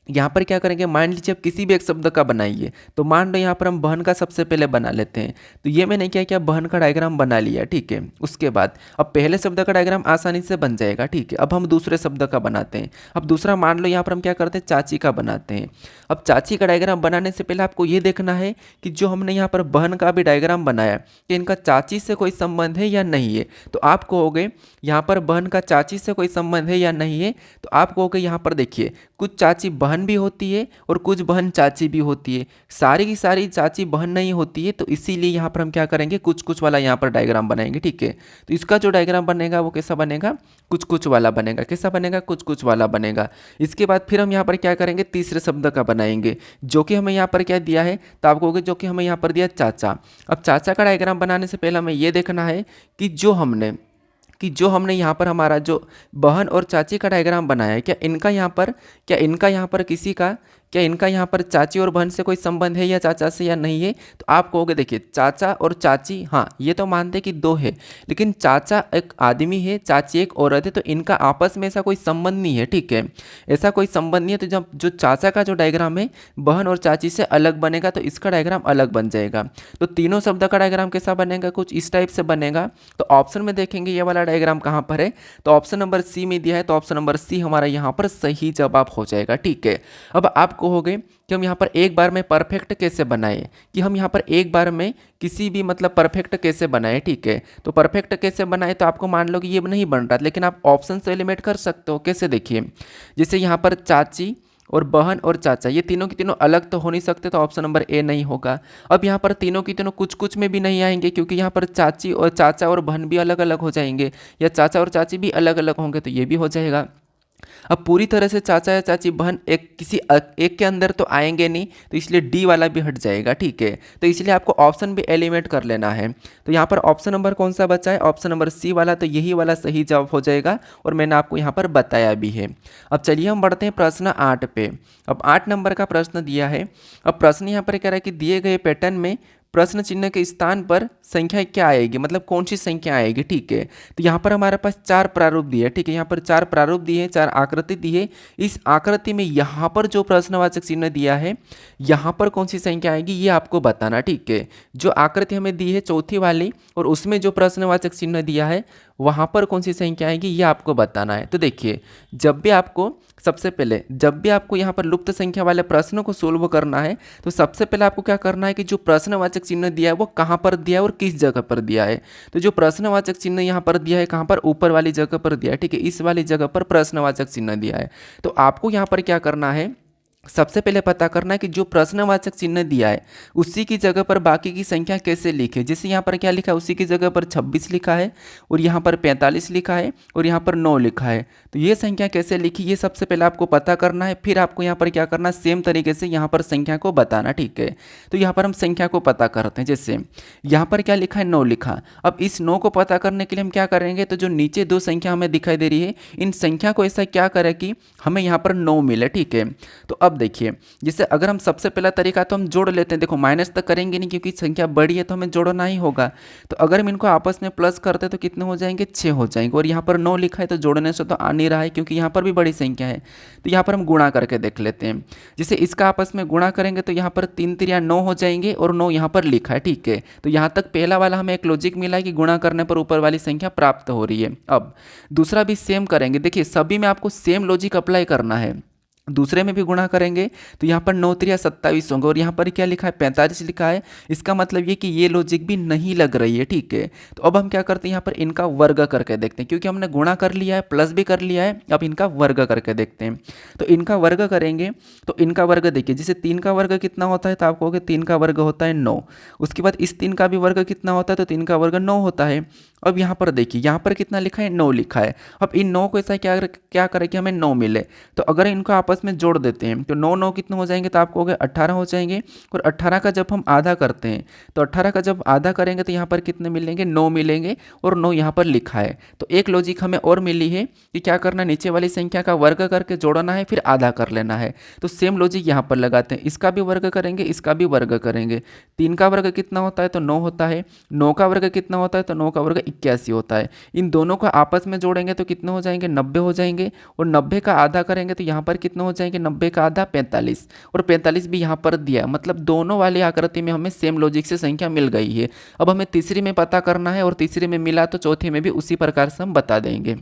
यहाँ पर क्या करेंगे, मान लीजिए आप किसी भी एक शब्द का बनाइए, तो मान लो यहाँ पर हम बहन का सबसे पहले बना लेते हैं। तो ये मैंने क्या किया, बहन का डायग्राम बना लिया। ठीक है, उसके बाद अब पहले शब्द का डायग्राम आसानी से बन जाएगा। ठीक है, अब हम दूसरे शब्द का बनाते हैं। अब दूसरा मान लो यहाँ पर हम क्या करते हैं, चाची का बनाते हैं। अब चाची का डायग्राम बनाने से पहले आपको ये देखना है कि जो हमने यहाँ पर बहन का भी डायग्राम बनाया कि इनका चाची से कोई संबंध है या नहीं है। तो आप कहोगे यहाँ पर बहन का चाची से कोई संबंध है या नहीं है, तो आप कहोगे यहाँ पर देखिए कुछ चाची बहन भी होती है और कुछ बहन चाची भी होती है, सारी की सारी चाची बहन नहीं होती है। तो इसीलिए यहाँ पर हम क्या करेंगे, कुछ कुछ वाला यहाँ पर डायग्राम बनाएंगे। ठीक है, तो इसका जो डायग्राम बनेगा वो कैसा बनेगा, कुछ कुछ वाला बनेगा। कैसा बनेगा, कुछ कुछ वाला बनेगा। इसके बाद फिर हम यहाँ पर क्या करेंगे, तीसरे शब्द का बनाएंगे जो कि हमें यहाँ पर क्या दिया है, तो आप कहोगे जो कि हमें यहाँ पर दिया चाचा। अब चाचा का डायग्राम बनाने से पहले हमें ये देखना है कि जो हमने यहाँ पर हमारा जो बहन और चाची का डायग्राम बनाया है, क्या इनका यहाँ पर किसी का क्या इनका यहाँ पर चाची और बहन से कोई संबंध है या चाचा से या नहीं है? तो आप कहोगे देखिए चाचा और चाची, हाँ ये तो मानते कि दो है, लेकिन चाचा एक आदमी है, चाची एक औरत है, तो इनका आपस में ऐसा कोई संबंध नहीं है, ठीक है, ऐसा कोई संबंध नहीं है। तो जब जो चाचा का जो डायग्राम है बहन और चाची से अलग बनेगा तो इसका डायग्राम अलग बन जाएगा। तो तीनों शब्द का डायग्राम कैसा बनेगा? कुछ इस टाइप से बनेगा। तो ऑप्शन में देखेंगे ये वाला डायग्राम कहाँ पर है, तो ऑप्शन नंबर सी में दिया है, तो ऑप्शन नंबर सी हमारा यहाँ पर सही जवाब हो जाएगा, ठीक है। अब आप कहोगे कि हम यहाँ पर एक बार में परफेक्ट कैसे बनाए, कि हम यहाँ पर एक बार में किसी भी मतलब परफेक्ट कैसे बनाए, ठीक है। तो परफेक्ट कैसे बनाए, तो आपको मान लो कि ये नहीं बन रहा, लेकिन आप ऑप्शन से एलिमिनेट कर सकते हो। कैसे? देखिए जैसे यहाँ पर चाची और बहन और चाचा ये तीनों की तीनों अलग तो हो नहीं सकते, तो ऑप्शन नंबर ए नहीं होगा। अब यहाँ पर तीनों की तीनों कुछ कुछ में भी नहीं आएंगे, क्योंकि यहाँ पर चाची और चाचा और बहन भी अलग अलग हो जाएंगे, या चाचा और चाची भी अलग अलग होंगे, तो ये भी हो जाएगा। अब पूरी तरह से चाचा या चाची बहन एक के अंदर तो आएंगे नहीं, तो इसलिए डी वाला भी हट जाएगा, ठीक है। तो इसलिए आपको ऑप्शन भी एलिमिनेट कर लेना है। तो यहाँ पर ऑप्शन नंबर कौन सा बचा है? ऑप्शन नंबर सी वाला, तो यही वाला सही जवाब हो जाएगा, और मैंने आपको यहाँ पर बताया भी है। अब चलिए हम बढ़ते हैं प्रश्न 8 पे। अब 8 नंबर का प्रश्न दिया है। अब प्रश्न यहाँ पर कह रहा है कि दिए गए पैटर्न में प्रश्न चिन्ह के स्थान पर संख्या क्या आएगी, मतलब कौन सी संख्या आएगी, ठीक है। तो यहाँ पर हमारे पास चार प्रारूप दिए, ठीक है, यहाँ पर चार प्रारूप दिए हैं, चार आकृति दी है। इस आकृति में यहाँ पर जो प्रश्नवाचक चिन्ह दिया है, यहाँ पर कौन सी संख्या आएगी ये आपको बताना, ठीक है। जो आकृति हमें दी है चौथी वाली, और उसमें जो प्रश्नवाचक चिन्ह दिया है वहाँ पर कौन सी संख्या आएगी ये आपको बताना है। तो देखिए जब भी आपको सबसे पहले जब भी आपको यहाँ पर लुप्त संख्या वाले प्रश्नों को सोल्व करना है, तो सबसे पहले आपको क्या करना है कि जो प्रश्नवाचक चिन्ह दिया है वो कहाँ पर दिया है और किस जगह पर दिया है। तो जो प्रश्नवाचक चिन्ह यहाँ पर दिया है कहाँ पर? ऊपर वाली जगह पर दिया है, ठीक है, इस वाली जगह पर प्रश्नवाचक चिन्ह दिया है। तो आपको यहाँ पर क्या करना है, सबसे पहले पता करना है कि जो प्रश्नवाचक चिन्ह दिया है उसी की जगह पर बाकी की संख्या कैसे लिखे। जैसे यहाँ पर क्या लिखा है, उसी की जगह पर 26 लिखा है, और यहाँ पर 45 लिखा है, और यहाँ पर 9 लिखा है। तो ये संख्या कैसे लिखी ये सबसे पहले आपको पता करना है। फिर आपको यहाँ पर क्या करना है, सेम तरीके से यहाँ पर संख्या को बताना, ठीक है। तो यहाँ पर हम संख्या को पता करते हैं। जैसे यहाँ पर क्या लिखा है, 9 लिखा। अब इस 9 को पता करने के लिए हम क्या करेंगे, तो जो नीचे दो संख्या हमें दिखाई दे रही है, इन संख्या को ऐसा क्या करें कि हमें यहाँ पर 9 मिले, ठीक है। तो अब देखिए जैसे अगर हम सबसे पहला तरीका तो हम जोड़ लेते हैं। देखो माइनस तक करेंगे नहीं क्योंकि संख्या बड़ी है तो हमें जोड़ना ही होगा। तो अगर हम इनको आपस में प्लस करते तो कितने हो जाएंगे, 6 हो जाएंगे। और यहाँ पर 9 लिखा है तो जोड़ने से तो आ नहीं रहा है क्योंकि यहाँ पर भी बड़ी संख्या है। तो यहाँ पर हम गुणा करके देख लेते हैं। जैसे इसका आपस में गुणा करेंगे तो यहाँ पर 3 3 9 हो जाएंगे, और 9 यहाँ पर लिखा है, ठीक है। तो यहाँ तक पहला वाला हमें एक लॉजिक मिला है कि गुणा करने पर ऊपर वाली संख्या प्राप्त हो रही है। अब दूसरा भी सेम करेंगे। देखिए सभी में आपको सेम लॉजिक अप्लाई करना है। दूसरे में भी गुणा करेंगे तो यहाँ पर 9 3 27 होंगे, और यहाँ पर क्या लिखा है, 45 लिखा है। इसका मतलब ये कि ये लॉजिक भी नहीं लग रही है, ठीक है। तो अब हम क्या करते हैं, यहाँ पर इनका वर्ग करके देखते हैं, क्योंकि हमने गुणा कर लिया है प्लस भी कर लिया है। अब इनका वर्ग करके देखते हैं। तो इनका वर्ग करेंगे तो इनका वर्ग देखिए, जैसे 3 का वर्ग कितना होता है, तो आप कहोगे 3 का वर्ग होता है 9। उसके बाद इस 3 का भी वर्ग कितना होता है, तो 3 का वर्ग 9 होता है। अब यहाँ पर देखिए यहाँ पर कितना लिखा है, 9 लिखा है। अब इन 9 को ऐसा क्या करें कि हमें 9 मिले। तो अगर इनको आपस में जोड़ देते हैं तो 9 9 कितने हो जाएंगे, तो आपको हो गए 18 हो जाएंगे। और 18 का जब हम आधा करते हैं तो 18 का जब आधा करेंगे तो यहाँ पर कितने मिलेंगे, 9 मिलेंगे, और 9 यहाँ पर लिखा है। तो एक लॉजिक हमें और मिली है कि क्या करना, नीचे वाली संख्या का वर्ग करके जोड़ना है, फिर आधा कर लेना है। तो सेम लॉजिक यहाँ पर लगाते हैं। इसका भी वर्ग करेंगे, इसका भी वर्ग करेंगे। 3 का वर्ग कितना होता है, तो 9 होता है। 9 का वर्ग कितना होता है, तो 9 का वर्ग 81 होता है। इन दोनों को आपस में जोड़ेंगे तो कितने हो जाएंगे, 90 हो जाएंगे। और 90 का आधा करेंगे तो यहाँ पर कितने हो जाएंगे, 90 का आधा 45, और 45 भी यहाँ पर दिया। मतलब दोनों वाली आकृति में हमें सेम लॉजिक से संख्या मिल गई है। अब हमें तीसरी में पता करना है, और तीसरी में मिला तो चौथी में भी उसी प्रकार से हम बता देंगे।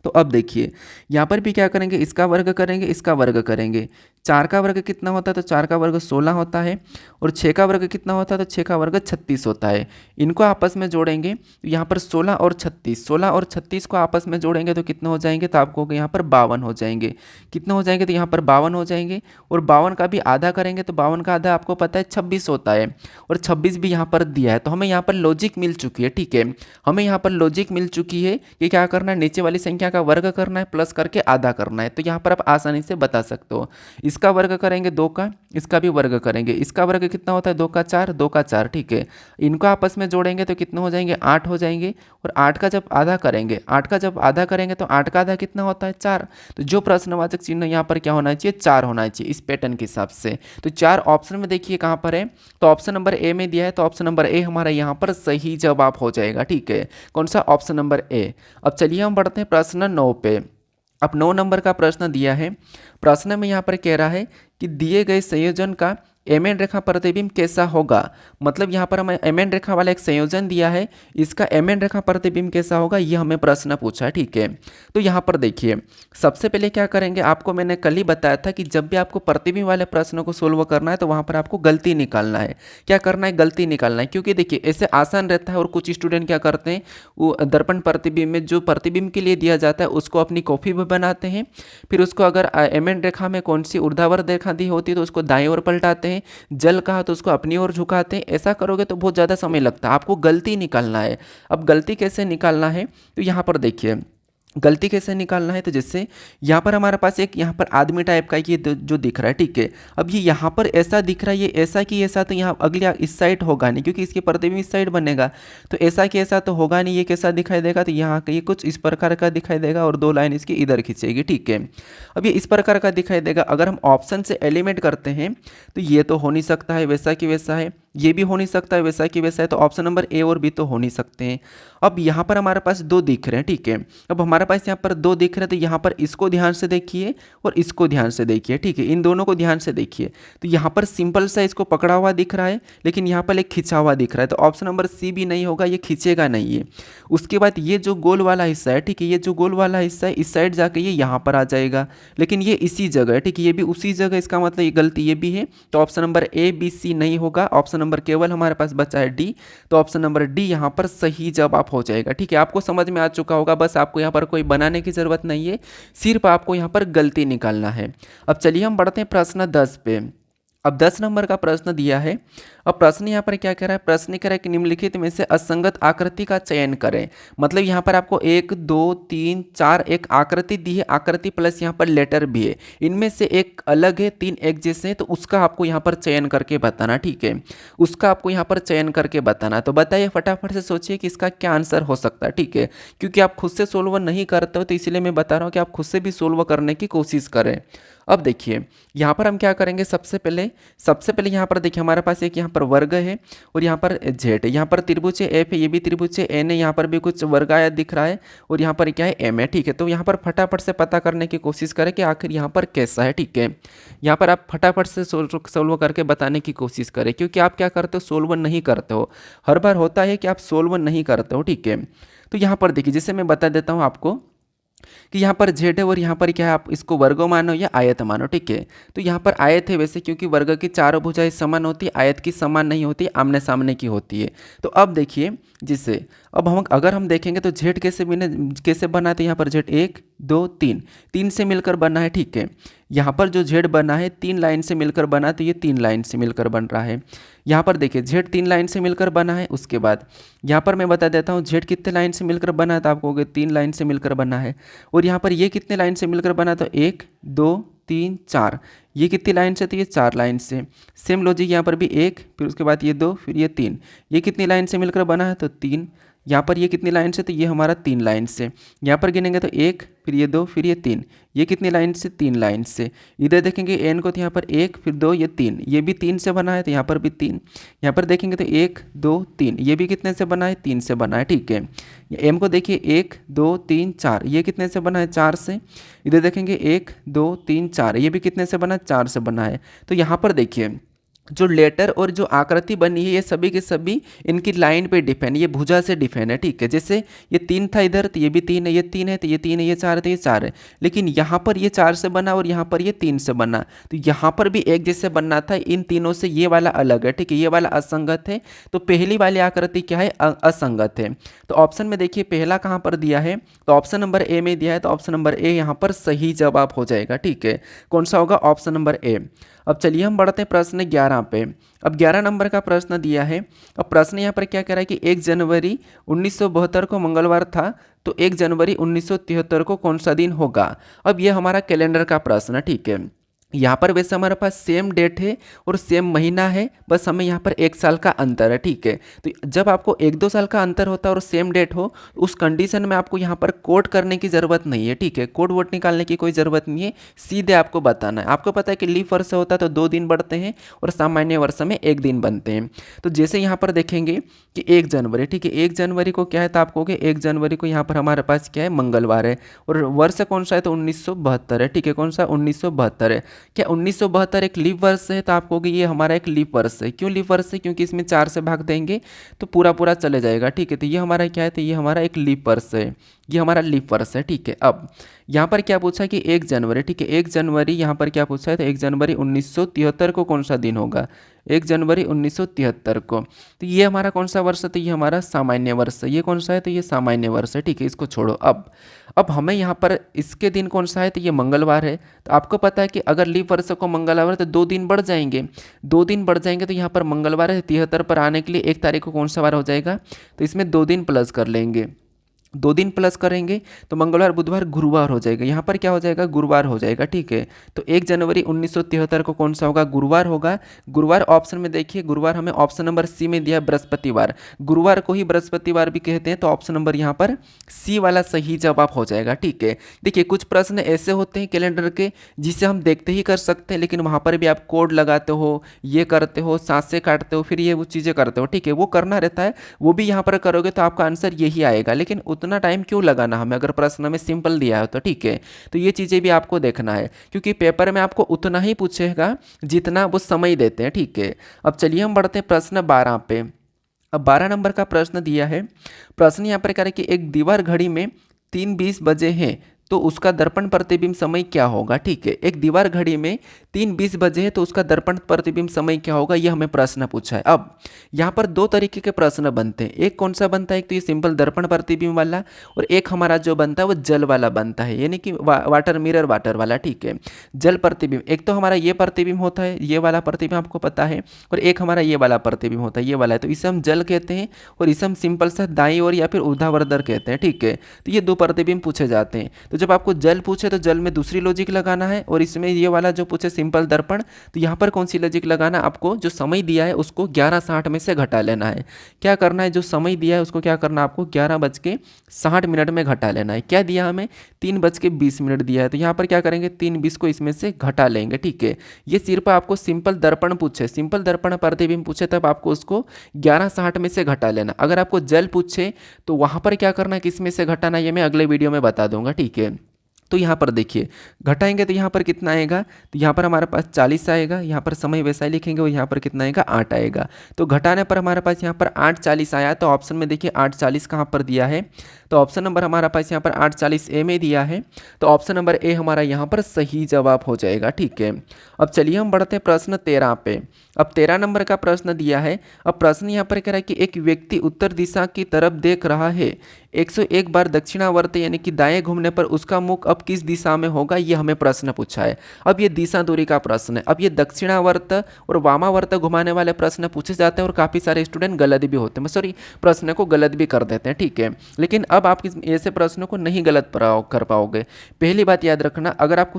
तो अब देखिए यहाँ पर भी क्या करेंगे, इसका वर्ग करेंगे, इसका वर्ग करेंगे। 4 का वर्ग कितना होता है, तो 4 का वर्ग 16 होता है। और 6 का वर्ग कितना होता है, तो 6 का वर्ग 36 होता है। इनको आपस में जोड़ेंगे तो यहाँ पर 16 और 36 को आपस में जोड़ेंगे तो कितने हो जाएंगे, तो आपको यहाँ पर 52 हो जाएंगे। कितने हो जाएंगे, तो यहाँ पर 52 हो जाएंगे। और 52 का भी आधा करेंगे तो 52 का आधा आपको पता है 26 होता है, और 26 भी यहाँ पर दिया है। तो हमें यहाँ पर लॉजिक मिल चुकी है, ठीक है। हमें यहाँ पर लॉजिक मिल चुकी है कि क्या करना है, नीचे वाली संख्या का वर्ग करना है प्लस करके आधा करना है। तो यहाँ पर आप आसानी से बता सकते हो। इसका वर्ग करेंगे 2 का, इसका भी वर्ग करेंगे। इसका वर्ग कितना होता है 2 का 4, 2 का 4, ठीक है। इनको आपस में जोड़ेंगे तो कितने हो जाएंगे 8 हो जाएंगे। और 8 का जब आधा करेंगे, 8 का जब आधा करेंगे तो 8 का आधा कितना होता है 4। तो जो प्रश्नवाचक चिन्ह यहाँ पर क्या होना चाहिए 4 होना चाहिए इस पैटर्न के हिसाब से। तो 4 ऑप्शन में देखिए कहाँ पर है, तो ऑप्शन नंबर ए में दिया है, तो ऑप्शन नंबर ए हमारा यहाँ पर सही जवाब हो जाएगा, ठीक है। कौन सा, ऑप्शन नंबर ए। अब चलिए हम बढ़ते हैं प्रश्न 9 पे। अब 9 नंबर का प्रश्न दिया है। प्रश्न में यहाँ पर कह रहा है कि दिए गए संयोजन का एमएन रेखा प्रतिबिंब कैसा होगा। मतलब यहाँ पर हमें एमएन रेखा वाला एक संयोजन दिया है, इसका एमएन रेखा प्रतिबिंब कैसा होगा ये हमें प्रश्न पूछा है, ठीक है। तो यहाँ पर देखिए सबसे पहले क्या करेंगे, आपको मैंने कल ही बताया था कि जब भी आपको प्रतिबिंब वाले प्रश्नों को सोल्व करना है तो वहाँ पर आपको गलती निकालना है। क्या करना है, गलती निकालना है। क्योंकि देखिए ऐसे आसान रहता है और कुछ स्टूडेंट क्या करते हैं, वो दर्पण प्रतिबिंब में जो प्रतिबिंब के लिए दिया जाता है उसको अपनी कॉपी में बनाते हैं, फिर उसको अगर एमएन रेखा में कौन सी ऊर्ध्वाधर रेखा दी होती है तो उसको दाईं ओर पलटाते हैं, जल कहा तो उसको अपनी ओर झुकाते हैं। ऐसा करोगे तो बहुत ज़्यादा समय लगता है, आपको गलती निकालना है। अब गलती कैसे निकालना है, तो यहाँ पर देखिए गलती कैसे निकालना है। तो जैसे यहाँ पर हमारे पास एक यहाँ पर आदमी टाइप का ये जो दिख रहा है, ठीक है। अब ये यहाँ पर ऐसा दिख रहा है, ये ऐसा कि ऐसा, तो यहाँ अगले इस साइड होगा नहीं क्योंकि इसके प्रतिबिंब इस साइड बनेगा। तो ऐसा कि ऐसा तो होगा नहीं, ये कैसा दिखाई देगा, तो यहाँ ये कुछ इस प्रकार का दिखाई देगा और 2 लाइन इसकी इधर खींचेगी, ठीक है। अब ये इस प्रकार का दिखाई देगा। अगर हम ऑप्शन से एलिमेंट करते हैं तो ये तो हो नहीं सकता है, वैसा कि वैसा है, ये भी हो नहीं सकता है, वैसा कि वैसा है। तो ऑप्शन नंबर ए और बी तो हो नहीं सकते हैं। अब यहाँ पर हमारे पास 2 दिख रहे हैं, ठीक है। अब हमारे पास यहाँ पर 2 दिख रहे हैं, तो यहाँ पर इसको ध्यान से देखिए और इसको ध्यान से देखिए, ठीक है। इन दोनों को ध्यान से देखिए। तो यहाँ पर सिंपल सा इसको पकड़ा हुआ दिख रहा है, लेकिन यहाँ पर एक खिंचा हुआ दिख रहा है। तो ऑप्शन नंबर सी भी नहीं होगा, ये खींचेगा नहीं है। उसके बाद ये जो गोल वाला हिस्सा है, ठीक है, ये जो गोल वाला हिस्सा है इस साइड जाके ये यहाँ पर आ जाएगा, लेकिन ये इसी जगह है, ठीक है, ये भी उसी जगह। इसका मतलब ये गलती ये भी है। तो option number A B C नहीं होगा, ऑप्शन नंबर केवल हमारे पास बचा है डी। तो ऑप्शन नंबर डी यहाँ पर सही जवाब हो जाएगा, ठीक है। आपको समझ में आ चुका होगा, बस आपको यहाँ पर कोई बनाने की जरूरत नहीं है, सिर्फ आपको यहाँ पर गलती निकालना है। अब चलिए हम बढ़ते हैं प्रश्न 10 पे। अब 10 नंबर का प्रश्न दिया है। अब प्रश्न यहाँ पर क्या कह रहा है, प्रश्न कह रहा है कि निम्नलिखित में से असंगत आकृति का चयन करें। मतलब यहाँ पर आपको 1 2 3 4 एक आकृति दी है, आकृति प्लस यहाँ पर लेटर भी है। इनमें से एक अलग है, 3 एक जैसे हैं, तो उसका आपको यहाँ पर चयन करके बताना, ठीक है। उसका आपको यहाँ पर चयन करके बताना। तो बताइए फटाफट से सोचिए कि इसका क्या आंसर हो सकता है, ठीक है। क्योंकि आप खुद से सोल्व नहीं करते हो तो इसलिए मैं बता रहा हूँ कि आप खुद से भी सोल्व करने की कोशिश करें। अब देखिए यहाँ पर हम क्या करेंगे, सबसे पहले यहाँ पर देखिए हमारे पास एक यहाँ पर वर्ग है और यहाँ पर जेड है। यहाँ पर त्रिभुज है एफ है, ये भी त्रिभुज है एन है, यहाँ पर भी कुछ वर्ग आया दिख रहा है और यहाँ पर क्या है एम है, ठीक है। तो यहाँ पर फटाफट से पता करने की कोशिश करें कि आखिर यहाँ पर कैसा है, ठीक है। यहाँ पर आप फटाफट से सोल्व करके बताने की कोशिश करें, क्योंकि आप क्या करते हो, सोल्व नहीं करते हो। हर बार होता है कि आप सोल्व नहीं करते हो, ठीक है। तो यहाँ पर देखिए जैसे मैं बता देता हूँ आपको कि यहाँ पर जेड है और यहाँ पर क्या है, आप इसको वर्ग मानो या आयत मानो, ठीक है। तो यहाँ पर आयत है वैसे, क्योंकि वर्ग की चारों भुजाएं समान होती है, आयत की समान नहीं होती, आमने सामने की होती है। तो अब देखिए जिससे अब हम अगर हम देखेंगे तो जेड कैसे बना है, तो यहाँ पर जेड 1 2 3 से मिलकर बना है, ठीक है। यहाँ पर जो जेड बना है 3 लाइन से मिलकर बना है, तो ये 3 लाइन से मिलकर बन रहा है। यहाँ पर देखिए जेड 3 लाइन से मिलकर बना है। उसके बाद यहाँ पर मैं बता देता हूँ जेड कितने लाइन से मिलकर बना है, तो आपको 3 लाइन से मिलकर बना है। और यहाँ पर ये कितने लाइन से मिलकर बना, तो 1 2 3 4, ये कितनी लाइन से, तो ये 4 लाइन से। सेम लॉजिक यहाँ पर भी 1, फिर उसके बाद ये 2, फिर ये 3, ये कितनी लाइन से मिलकर बना है, तो 3। यहाँ पर ये कितनी लाइन से, तो ये हमारा 3 लाइन से। यहाँ पर गिनेंगे तो 1, फिर ये 2, फिर ये 3, ये कितनी लाइन से, 3 लाइन से। इधर देखेंगे एन को, तो यहाँ पर 1 फिर 2 ये 3, ये भी 3 से बना है, तो यहाँ पर भी 3। यहाँ पर देखेंगे तो 1 2 3, ये भी कितने से बना है, 3 से बना है, ठीक है। एम को देखिए 1 2 3 4, ये कितने से बना है, 4 से। इधर देखेंगे 1 2 3 4, ये भी कितने से बना है, 4 से बना है। तो यहाँ पर देखिए जो लेटर और जो आकृति बनी है ये सभी के सभी इनकी लाइन पे डिपेंड, ये भुजा से डिपेंड है, ठीक है। जैसे ये 3 था इधर, तो ये भी 3 है, ये 3 है तो ये 3 है, ये 4 है तो ये 4 है। लेकिन यहाँ पर ये 4 से बना और यहाँ पर ये 3 से बना, तो यहाँ पर भी एक जैसे बनना था। इन तीनों से ये वाला अलग है, ठीक है, ये वाला असंगत है। तो पहली वाली आकृति क्या है, असंगत है। तो ऑप्शन में देखिए पहला कहाँ पर दिया है, तो ऑप्शन नंबर ए में दिया है, तो ऑप्शन नंबर ए यहाँ पर सही जवाब हो जाएगा, ठीक है। कौन सा होगा, ऑप्शन नंबर ए। अब चलिए हम बढ़ते हैं प्रश्न 11 पे। अब 11 नंबर का प्रश्न दिया है। अब प्रश्न यहाँ पर क्या कह रहा है कि 1 जनवरी 1972 को मंगलवार था, तो 1 जनवरी 1973 को कौन सा दिन होगा। अब ये हमारा कैलेंडर का प्रश्न है, ठीक है। यहाँ पर वैसे हमारे पास सेम डेट है और सेम महीना है, बस हमें यहाँ पर 1 साल का अंतर है, ठीक है। तो जब आपको 1-2 साल का अंतर होता है और सेम डेट हो, उस कंडीशन में आपको यहाँ पर कोड करने की ज़रूरत नहीं है, ठीक है। कोड वोट निकालने की कोई ज़रूरत नहीं है, सीधे आपको बताना है। आपको पता है कि लीप वर्ष होता है तो 2 दिन बढ़ते हैं और सामान्य वर्ष में 1 दिन बनते हैं। तो जैसे यहाँ पर देखेंगे कि 1 जनवरी, ठीक है, 1 जनवरी को क्या है, तो आपको 1 जनवरी को यहाँ पर हमारे पास क्या है, मंगलवार है और वर्ष कौन सा है, तो 1972 है, ठीक है। कौन सा, 1972 है। क्या 1972 एक लीप वर्ष है, तो आप कहोगे ये हमारा एक लीप वर्ष है। क्यों लीप वर्ष है, क्योंकि इसमें 4 से भाग देंगे तो पूरा पूरा चले जाएगा, ठीक है। तो ये हमारा क्या है, तो ये हमारा एक लीप वर्ष है, ये हमारा लीप वर्ष है, ठीक है। अब यहाँ पर क्या पूछा कि 1 जनवरी, ठीक है, 1 जनवरी यहाँ पर क्या पूछा है, तो 1 जनवरी 1973 को कौन सा दिन होगा, 1 जनवरी 1973 को। तो ये हमारा कौन सा वर्ष है, तो ये हमारा सामान्य वर्ष है। ये कौन सा है, तो ये सामान्य वर्ष है, ठीक है। इसको छोड़ो। अब हमें यहाँ पर इसके दिन कौन सा है, तो ये मंगलवार है। तो आपको पता है कि अगर लीप वर्ष को मंगलवार है तो 2 दिन बढ़ जाएंगे, 2 दिन बढ़ जाएंगे। तो यहाँ पर मंगलवार है, 73 पर आने के लिए 1 तारीख को कौन सा वार हो जाएगा, तो इसमें 2 दिन प्लस कर लेंगे, 2 दिन प्लस करेंगे तो मंगलवार बुधवार गुरुवार हो जाएगा। यहाँ पर क्या हो जाएगा, गुरुवार हो जाएगा, ठीक है। तो 1 जनवरी 1973 को कौन सा होगा, गुरुवार होगा। गुरुवार ऑप्शन में देखिए, गुरुवार हमें ऑप्शन नंबर सी में दिया है, बृहस्पतिवार। गुरुवार को ही बृहस्पतिवार भी कहते हैं, तो ऑप्शन नंबर यहाँ पर सी वाला सही जवाब हो जाएगा, ठीक है। देखिए कुछ प्रश्न ऐसे होते हैं कैलेंडर के जिसे हम देखते ही कर सकते हैं, लेकिन वहाँ पर भी आप कोड लगाते हो, ये करते हो, सांसें काटते हो, फिर ये वो चीज़ें करते हो, ठीक है। वो करना रहता है, वो भी यहाँ पर करोगे तो आपका आंसर यही आएगा। लेकिन उतना टाइम क्यों लगाना हमें, अगर प्रश्न में सिंपल दिया है तो, ठीक है। तो ये चीज़ें भी आपको देखना है, क्योंकि पेपर में आपको उतना ही पूछेगा जितना वो समय देते हैं, ठीक है। अब चलिए हम बढ़ते हैं प्रश्न 12 पे। अब 12 नंबर का प्रश्न दिया है। प्रश्न यहाँ पर करें कि एक दीवार घड़ी में 3:20 बजे हैं तो उसका दर्पण प्रतिबिंब समय क्या होगा, ठीक है। एक दीवार घड़ी में 3:20 बजे है तो उसका दर्पण प्रतिबिंब समय क्या होगा, ये हमें प्रश्न पूछा है। अब यहाँ पर 2 तरीके के प्रश्न बनते हैं। एक कौन सा बनता है, एक तो ये सिंपल दर्पण प्रतिबिंब वाला, और एक हमारा जो बनता है वो जल वाला बनता है, यानी कि वाटर मिरर वाटर वाला, ठीक है। जल प्रतिबिंब, एक तो हमारा ये प्रतिबिंब होता है, ये वाला प्रतिबिंब आपको पता है, और एक हमारा ये वाला प्रतिबिंब होता है, ये वाला है। तो इसे हम जल कहते हैं और इसे हम सिंपल सा दाईं ओर या फिर ऊर्ध्वाधर कहते हैं, ठीक है। तो ये 2 प्रतिबिंब पूछे जाते हैं। तो जब आपको जल पूछे तो जल में दूसरी लॉजिक लगाना है, और इसमें ये वाला जो पूछे सिंपल दर्पण, तो यहाँ पर कौन सी लॉजिक लगाना, आपको जो समय दिया है उसको 11:60 में से घटा लेना है। क्या करना है, जो समय दिया है उसको क्या करना है, आपको 11:60 में घटा लेना है। क्या दिया हमें, 3:20 दिया है, तो यहाँ पर क्या करेंगे, 3:20 को इसमें से घटा लेंगे, ठीक है। ये सिर्फ आपको सिंपल दर्पण पूछे, सिंपल दर्पण प्रतिबिंब पूछे तब आपको उसको 11:60 में से घटा लेना। अगर आपको जल पूछे तो वहाँ पर क्या करना है, किस में से घटाना, ये मैं अगले वीडियो में बता दूंगा, ठीक है। तो यहाँ पर देखिए घटाएंगे तो यहाँ पर कितना आएगा, तो यहाँ पर हमारे पास 40 आएगा, यहाँ पर समय वैसा ही लिखेंगे और यहाँ पर कितना आएगा, 8 आएगा। तो घटाने पर हमारे पास यहाँ पर 8:40 आया। तो ऑप्शन में देखिए 8:40 कहाँ पर दिया है, तो ऑप्शन नंबर हमारा पास यहाँ पर 8:40 ए में दिया है। तो ऑप्शन नंबर ए हमारा यहाँ पर सही जवाब हो जाएगा, ठीक है। अब चलिए हम बढ़ते हैं प्रश्न 13 पे। अब 13 नंबर का प्रश्न दिया है। अब प्रश्न यहाँ पर कह रहा है कि एक व्यक्ति उत्तर दिशा की तरफ देख रहा है, 101 बार दक्षिणावर्त यानी कि दाएं घूमने पर उसका मुख अब किस दिशा में होगा, ये हमें प्रश्न पूछा है। अब ये दिशा दूरी का प्रश्न है। अब ये दक्षिणावर्त और वामावर्त घुमाने वाले प्रश्न पूछे जाते हैं और काफ़ी सारे स्टूडेंट गलत भी होते हैं, सॉरी प्रश्न को गलत भी कर देते हैं, ठीक है। लेकिन अब आप ऐसे प्रश्नों को नहीं गलत कर पाओगे। पहली बात याद रखना, अगर आपको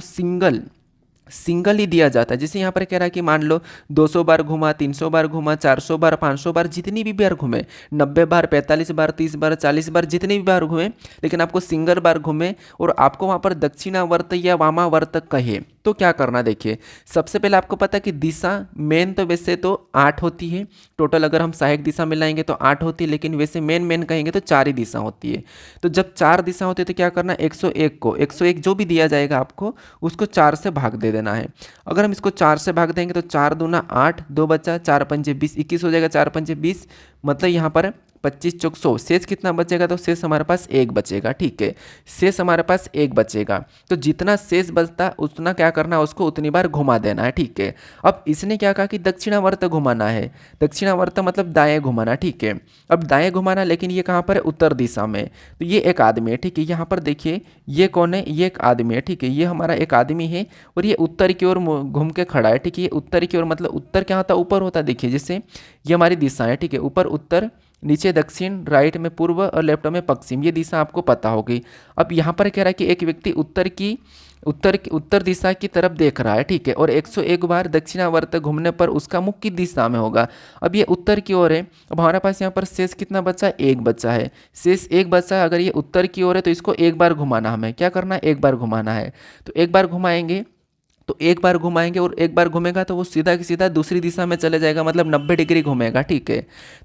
सिंगल ही दिया जाता है, जैसे यहाँ पर कह रहा है कि मान लो 200 बार घुमा, 300 बार घुमा, 400 बार, 500 बार, जितनी भी बार घूमे, 90 बार, 45 बार, 30 बार, 40 बार, जितनी भी बार घूमे, लेकिन आपको सिंगल बार घूमे और आपको वहाँ पर दक्षिणावर्त या वामावर्त कहे, तो क्या करना, देखिए सबसे पहले आपको पता है कि दिशा मेन तो वैसे तो 8 होती है टोटल, अगर हम सहायक दिशा मिलाएंगे तो 8 होती है, लेकिन वैसे मेन कहेंगे तो 4 ही दिशा होती है। तो जब 4 दिशा होती है तो क्या करना, 101 जो भी दिया जाएगा आपको उसको 4 से भाग दे देना है। अगर हम इसको 4 से भाग देंगे तो 4 दूना 8, 2 बचा, 4 पंजे 20, 21 हो जाएगा, 4 पंजे 20, मतलब यहाँ पर 25 चौक 100, शेष कितना बचेगा, तो शेष हमारे पास 1 बचेगा, ठीक है। शेष हमारे पास 1 बचेगा, तो जितना शेष बचता उतना क्या करना, उसको उतनी बार घुमा देना है, ठीक है। अब इसने क्या कहा कि दक्षिणावर्त घुमाना है, दक्षिणावर्त मतलब दाएं घुमाना, ठीक है। अब दाएं घुमाना, लेकिन ये कहाँ पर है, उत्तर दिशा में। तो ये एक आदमी है, ठीक है। यहाँ पर देखिए ये कौन है, ये एक आदमी है, ठीक है। ये हमारा एक आदमी है और ये उत्तर की ओर घूम के खड़ा है, ठीक है। ये उत्तर की ओर मतलब उत्तर क्या होता है, ऊपर होता है, देखिए जैसे ये हमारी दिशा है, ठीक है। ऊपर उत्तर नीचे दक्षिण, राइट में पूर्व और लेफ्ट में पश्चिम, ये दिशा आपको पता होगी। अब यहाँ पर कह रहा है कि एक व्यक्ति उत्तर दिशा की तरफ देख रहा है, ठीक है, और 101 बार दक्षिणावर्त घूमने पर उसका मुख किस दिशा में होगा। अब ये उत्तर की ओर है। अब हमारे पास यहाँ पर शेष कितना बचा है, एक बचा है, शेष एक बचा है। अगर ये उत्तर की ओर है तो इसको एक बार घुमाना, हमें क्या करना है, एक बार घुमाना है। तो एक बार घुमाएंगे, तो एक बार घुमाएंगे और एक बार घूमेगा तो वो सीधा की सीधा दूसरी दिशा में चले जाएगा, मतलब 90 डिग्री घूमेगा, ठीक है।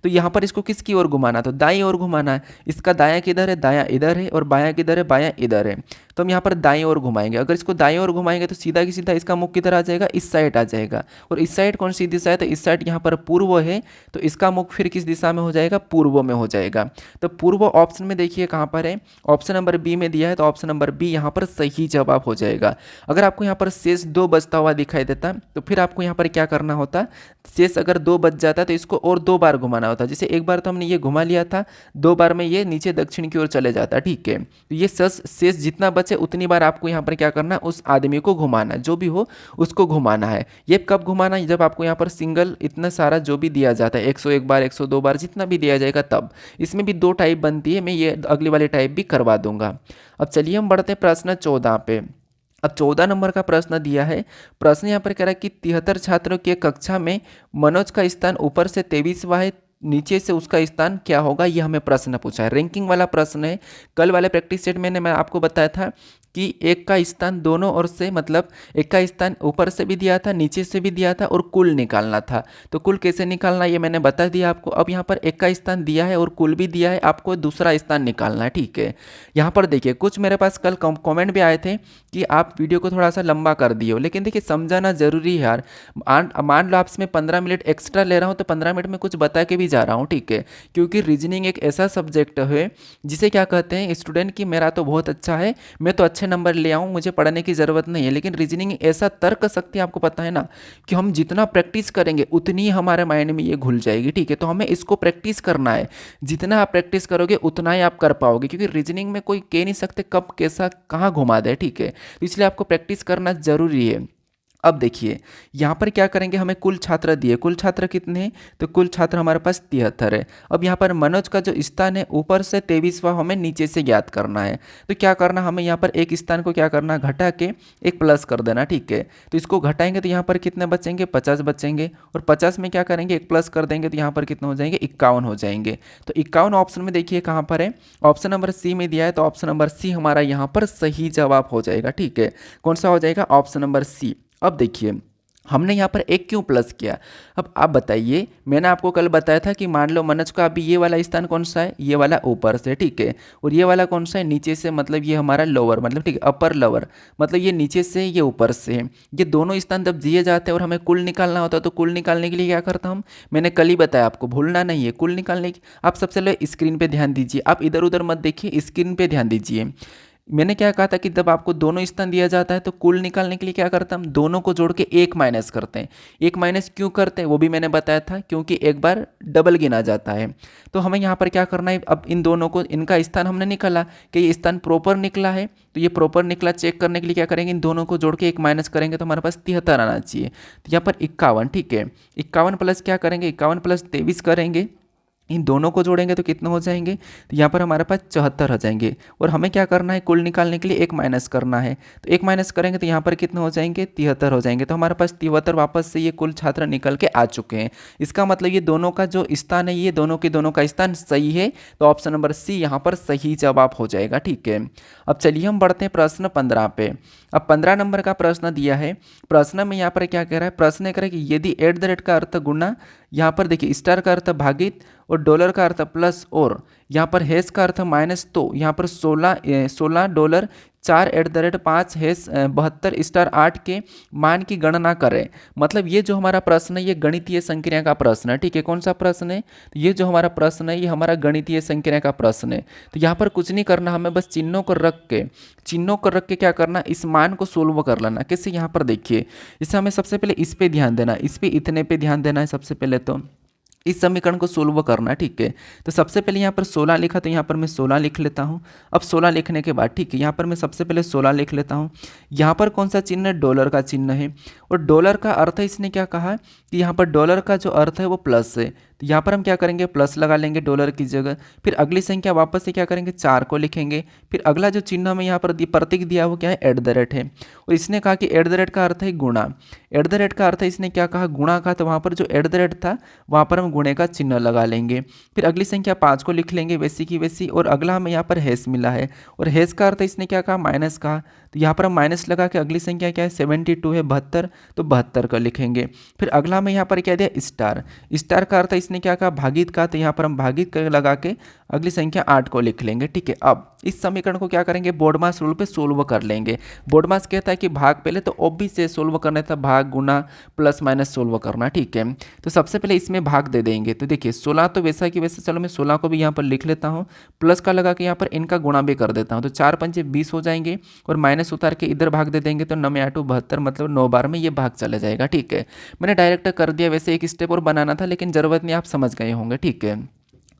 तो यहाँ पर इसको किसकी ओर घुमाना, तो दाईं ओर घुमाना है। इसका दायां किधर है, दायां इधर है, और बायां किधर है, बायां इधर है। तो हम यहाँ पर दाईं ओर घुमाएंगे। अगर इसको दाईं ओर घुमाएंगे तो सीधा की सीधा इसका मुख किधर आ जाएगा, इस साइड आ जाएगा। और इस साइड कौन सी दिशा है, तो इस साइड यहाँ पर पूर्व है, तो इसका मुख फिर किस दिशा में हो जाएगा, पूर्व में हो जाएगा। तो पूर्व ऑप्शन में देखिए कहाँ पर है, ऑप्शन नंबर बी में दिया है, तो ऑप्शन नंबर बी यहाँ पर सही जवाब हो जाएगा। अगर आपको यहाँ पर शेष 2 बचता हुआ दिखाई देता तो फिर आपको यहाँ पर क्या करना होता, शेष अगर 2 बच जाता तो इसको और 2 बार घुमाना होता। जैसे एक बार तो हमने ये घुमा लिया था, 2 बार में ये नीचे दक्षिण की ओर चले जाता, ठीक है। तो ये शेष जितना बचे उतनी बार आपको यहाँ पर क्या करना, उस आदमी को घुमाना, जो भी हो उसको घुमाना है। ये कब घुमाना है, जब आपको यहाँ पर सिंगल इतना सारा जो भी दिया जाता है, 101 बार 102 बार जितना भी दिया जाएगा तब। इसमें भी 2 टाइप बनती है, मैं ये अगली वाली टाइप भी करवा दूंगा। अब चलिए हम बढ़ते हैं प्रश्न 14 पे। अब 14 नंबर का प्रश्न दिया है। प्रश्न यहाँ पर कह रहा है कि 73 छात्रों की कक्षा में मनोज का स्थान ऊपर से 23वां है, नीचे से उसका स्थान क्या होगा, ये हमें प्रश्न पूछा है। रैंकिंग वाला प्रश्न है। कल वाले प्रैक्टिस सेट में मैं आपको बताया था कि एक का स्थान दोनों ओर से, मतलब एक का स्थान ऊपर से भी दिया था, नीचे से भी दिया था, और कुल निकालना था। तो कुल कैसे निकालना ये मैंने बता दिया आपको। अब यहाँ पर एक का स्थान दिया है और कुल भी दिया है, आपको दूसरा स्थान निकालना है, ठीक है। यहाँ पर देखिए कुछ मेरे पास कल कॉमेंट भी आए थे कि आप वीडियो को थोड़ा सा लंबा कर दिए हो, लेकिन देखिए समझाना जरूरी है यार। मान लो आप इसमें 15 मिनट एक्स्ट्रा ले रहा हूँ तो 15 मिनट में कुछ बता के भी जा रहा हूँ, ठीक है। क्योंकि रीजनिंग एक ऐसा सब्जेक्ट है जिसे क्या कहते हैं स्टूडेंट की, मेरा तो बहुत अच्छा है, मैं तो अच्छे नंबर ले आऊँ, मुझे पढ़ने की ज़रूरत नहीं है, लेकिन रीजनिंग ऐसा तर्क शक्ति आपको पता है ना कि हम जितना प्रैक्टिस करेंगे उतनी ही हमारे माइंड में ये घुल जाएगी, ठीक है। तो हमें इसको प्रैक्टिस करना है, जितना आप प्रैक्टिस करोगे उतना ही आप कर पाओगे, क्योंकि रीजनिंग में कोई कह नहीं सकते कब कैसा कहाँ घुमा दे, ठीक है। तो इसलिए आपको प्रैक्टिस करना जरूरी है। अब देखिए यहाँ पर क्या करेंगे, हमें कुल छात्र दिए, कुल छात्र कितने हैं, तो कुल छात्र हमारे पास 73 है। अब यहाँ पर मनोज का जो स्थान है ऊपर से 23वां हमें नीचे से ज्ञात करना है। तो क्या करना, हमें यहाँ पर एक स्थान को क्या करना, घटा के एक प्लस कर देना, ठीक है। तो इसको घटाएंगे तो यहाँ पर कितने बचेंगे, 50 बचेंगे, और 50 में क्या करेंगे, एक प्लस कर देंगे तो यहाँ पर कितने हो जाएंगे, 51 हो जाएंगे। तो 51 ऑप्शन में देखिए कहाँ पर है, ऑप्शन नंबर सी में दिया है, तो ऑप्शन नंबर सी हमारा यहाँ पर सही जवाब हो जाएगा, ठीक है। कौन सा हो जाएगा, ऑप्शन नंबर सी। अब देखिए हमने यहाँ पर एक क्यों प्लस किया। अब आप बताइए, मैंने आपको कल बताया था कि मान लो मनोज का अभी ये वाला स्थान कौन सा है, ये वाला ऊपर से, ठीक है, और ये वाला कौन सा है, नीचे से, मतलब ये हमारा लोअर, मतलब ठीक है, अपर लोअर, मतलब ये नीचे से ये ऊपर से है। ये दोनों स्थान जब दिए जाते हैं और हमें कुल निकालना होता है, तो कुल निकालने के लिए क्या करता हूँ, मैंने कल ही बताया आपको, भूलना नहीं है। कुल निकालने की आप सबसे पहले स्क्रीन पर ध्यान दीजिए, आप इधर उधर मत देखिए, स्क्रीन पर ध्यान दीजिए। मैंने क्या कहा था कि जब आपको दोनों स्थान दिया जाता है तो कुल निकालने के लिए क्या करते हैं, हम दोनों को जोड़ के एक माइनस करते हैं। एक माइनस क्यों करते हैं वो भी मैंने बताया था, क्योंकि एक बार डबल गिना जाता है। तो हमें यहाँ पर क्या करना है, अब इन दोनों को, इनका स्थान हमने निकाला कि ये स्थान प्रॉपर निकला है, तो ये प्रॉपर निकला चेक करने के लिए क्या करेंगे, इन दोनों को जोड़ के एक माइनस करेंगे तो हमारे पास 73 आना चाहिए। तो यहाँ पर 51, ठीक है, 51 प्लस क्या करेंगे, 51 प्लस 23 करेंगे, इन दोनों को जोड़ेंगे तो कितने हो जाएंगे, तो यहाँ पर हमारे पास 74 हो जाएंगे। और हमें क्या करना है, कुल निकालने के लिए एक माइनस करना है, तो एक माइनस करेंगे तो यहाँ पर कितने हो जाएंगे, 73 हो जाएंगे। तो हमारे पास 73 वापस से ये कुल छात्र निकल के आ चुके हैं। इसका मतलब ये दोनों का जो स्थान है, ये दोनों के दोनों का स्थान सही है, तो ऑप्शन नंबर सी यहाँ पर सही जवाब हो जाएगा, ठीक है। अब चलिए हम बढ़ते हैं प्रश्न 15 पे। अब 15 नंबर का प्रश्न दिया है। प्रश्न में यहाँ पर क्या कह रहा है, प्रश्न कह रहा है कि यदि @ का अर्थ गुना, यहाँ पर देखिए स्टार का अर्थ भागित, और डॉलर का अर्थ प्लस, और यहाँ पर हैश का अर्थ माइनस, तो यहाँ पर 16 डॉलर 4 @ 5 हैश 72 स्टार 8 के मान की गणना करें। मतलब ये जो हमारा प्रश्न है ये गणितीय संक्रिया का प्रश्न है, ठीक है। कौन सा प्रश्न है, तो ये जो हमारा प्रश्न है ये हमारा गणितीय संक्रिया का प्रश्न है। तो यहाँ पर कुछ नहीं करना, हमें बस चिन्हों को रख के क्या करना, इस मान को सोल्व कर लेना। कैसे, यहाँ पर देखिए, इससे हमें सबसे पहले इस पे ध्यान देना, इस पे इतने पे ध्यान देना है सबसे पहले, तो इस समीकरण को सोल्व करना, ठीक है। तो सबसे पहले यहाँ पर 16 लिखा, तो यहाँ पर मैं 16 लिख लेता हूँ। अब 16 लिखने के बाद, ठीक है, यहाँ पर मैं सबसे पहले 16 लिख लेता हूँ। यहाँ पर कौन सा चिन्ह है, डॉलर का चिन्ह है, और डॉलर का अर्थ है, इसने क्या कहा कि यहाँ पर डॉलर का जो अर्थ है वो प्लस है, तो यहाँ पर हम क्या करेंगे, प्लस लगा लेंगे डॉलर की जगह। फिर अगली संख्या वापस से क्या करेंगे, 4 को लिखेंगे। फिर अगला जो चिन्ह हमें यहाँ पर प्रतीक दिया वो क्या है, एट द रेट है। और इसने कहा कि एट द रेट का अर्थ है गुणा। एट द रेट का अर्थ है, इसने क्या कहा, गुणा का, तो वहाँ पर जो एट द रेट था वहाँ पर हम गुणे का चिन्ह लगा लेंगे। फिर अगली संख्या 5 को लिख लेंगे वैसी की वैसी। और अगला हमें यहाँ पर हैश मिला है, और हैश का अर्थ इसने क्या कहा, माइनस कहा। तो यहाँ पर हम माइनस लगा के अगली संख्या क्या है, 72 है, 72, तो 72 का लिखेंगे। फिर अगला हमें यहाँ पर क्या दिया, स्टार। स्टार का अर्थ इसने क्या कहा, भागित का, तो यहाँ पर हम भागित लगा के अगली संख्या 8 को लिख लेंगे। ठीक है, अब इस समीकरण को क्या करेंगे, बोर्डमास रूल पे सोल्व कर लेंगे। बोर्डमास कहता है कि भाग पहले तो ऑब्वियस से सोल्व करना था, भाग गुना प्लस माइनस सोल्व करना। ठीक है, तो सबसे पहले इसमें भाग दे देंगे। तो देखिए 16 तो वैसा कि वैसे, चलो मैं 16 को भी यहाँ पर लिख लेता हूँ, प्लस का लगा के यहाँ पर इनका गुणा भी कर देता हूँ। तो 4 पंचे 20 हो जाएंगे, और माइनस उतार के इधर भाग दे देंगे, तो 9 में 8 72, मतलब 9 बार में ये भाग चला जाएगा। ठीक है, मैंने डायरेक्ट कर दिया, वैसे एक स्टेप और बनाना था लेकिन ज़रूरत नहीं, आप समझ गए होंगे। ठीक है,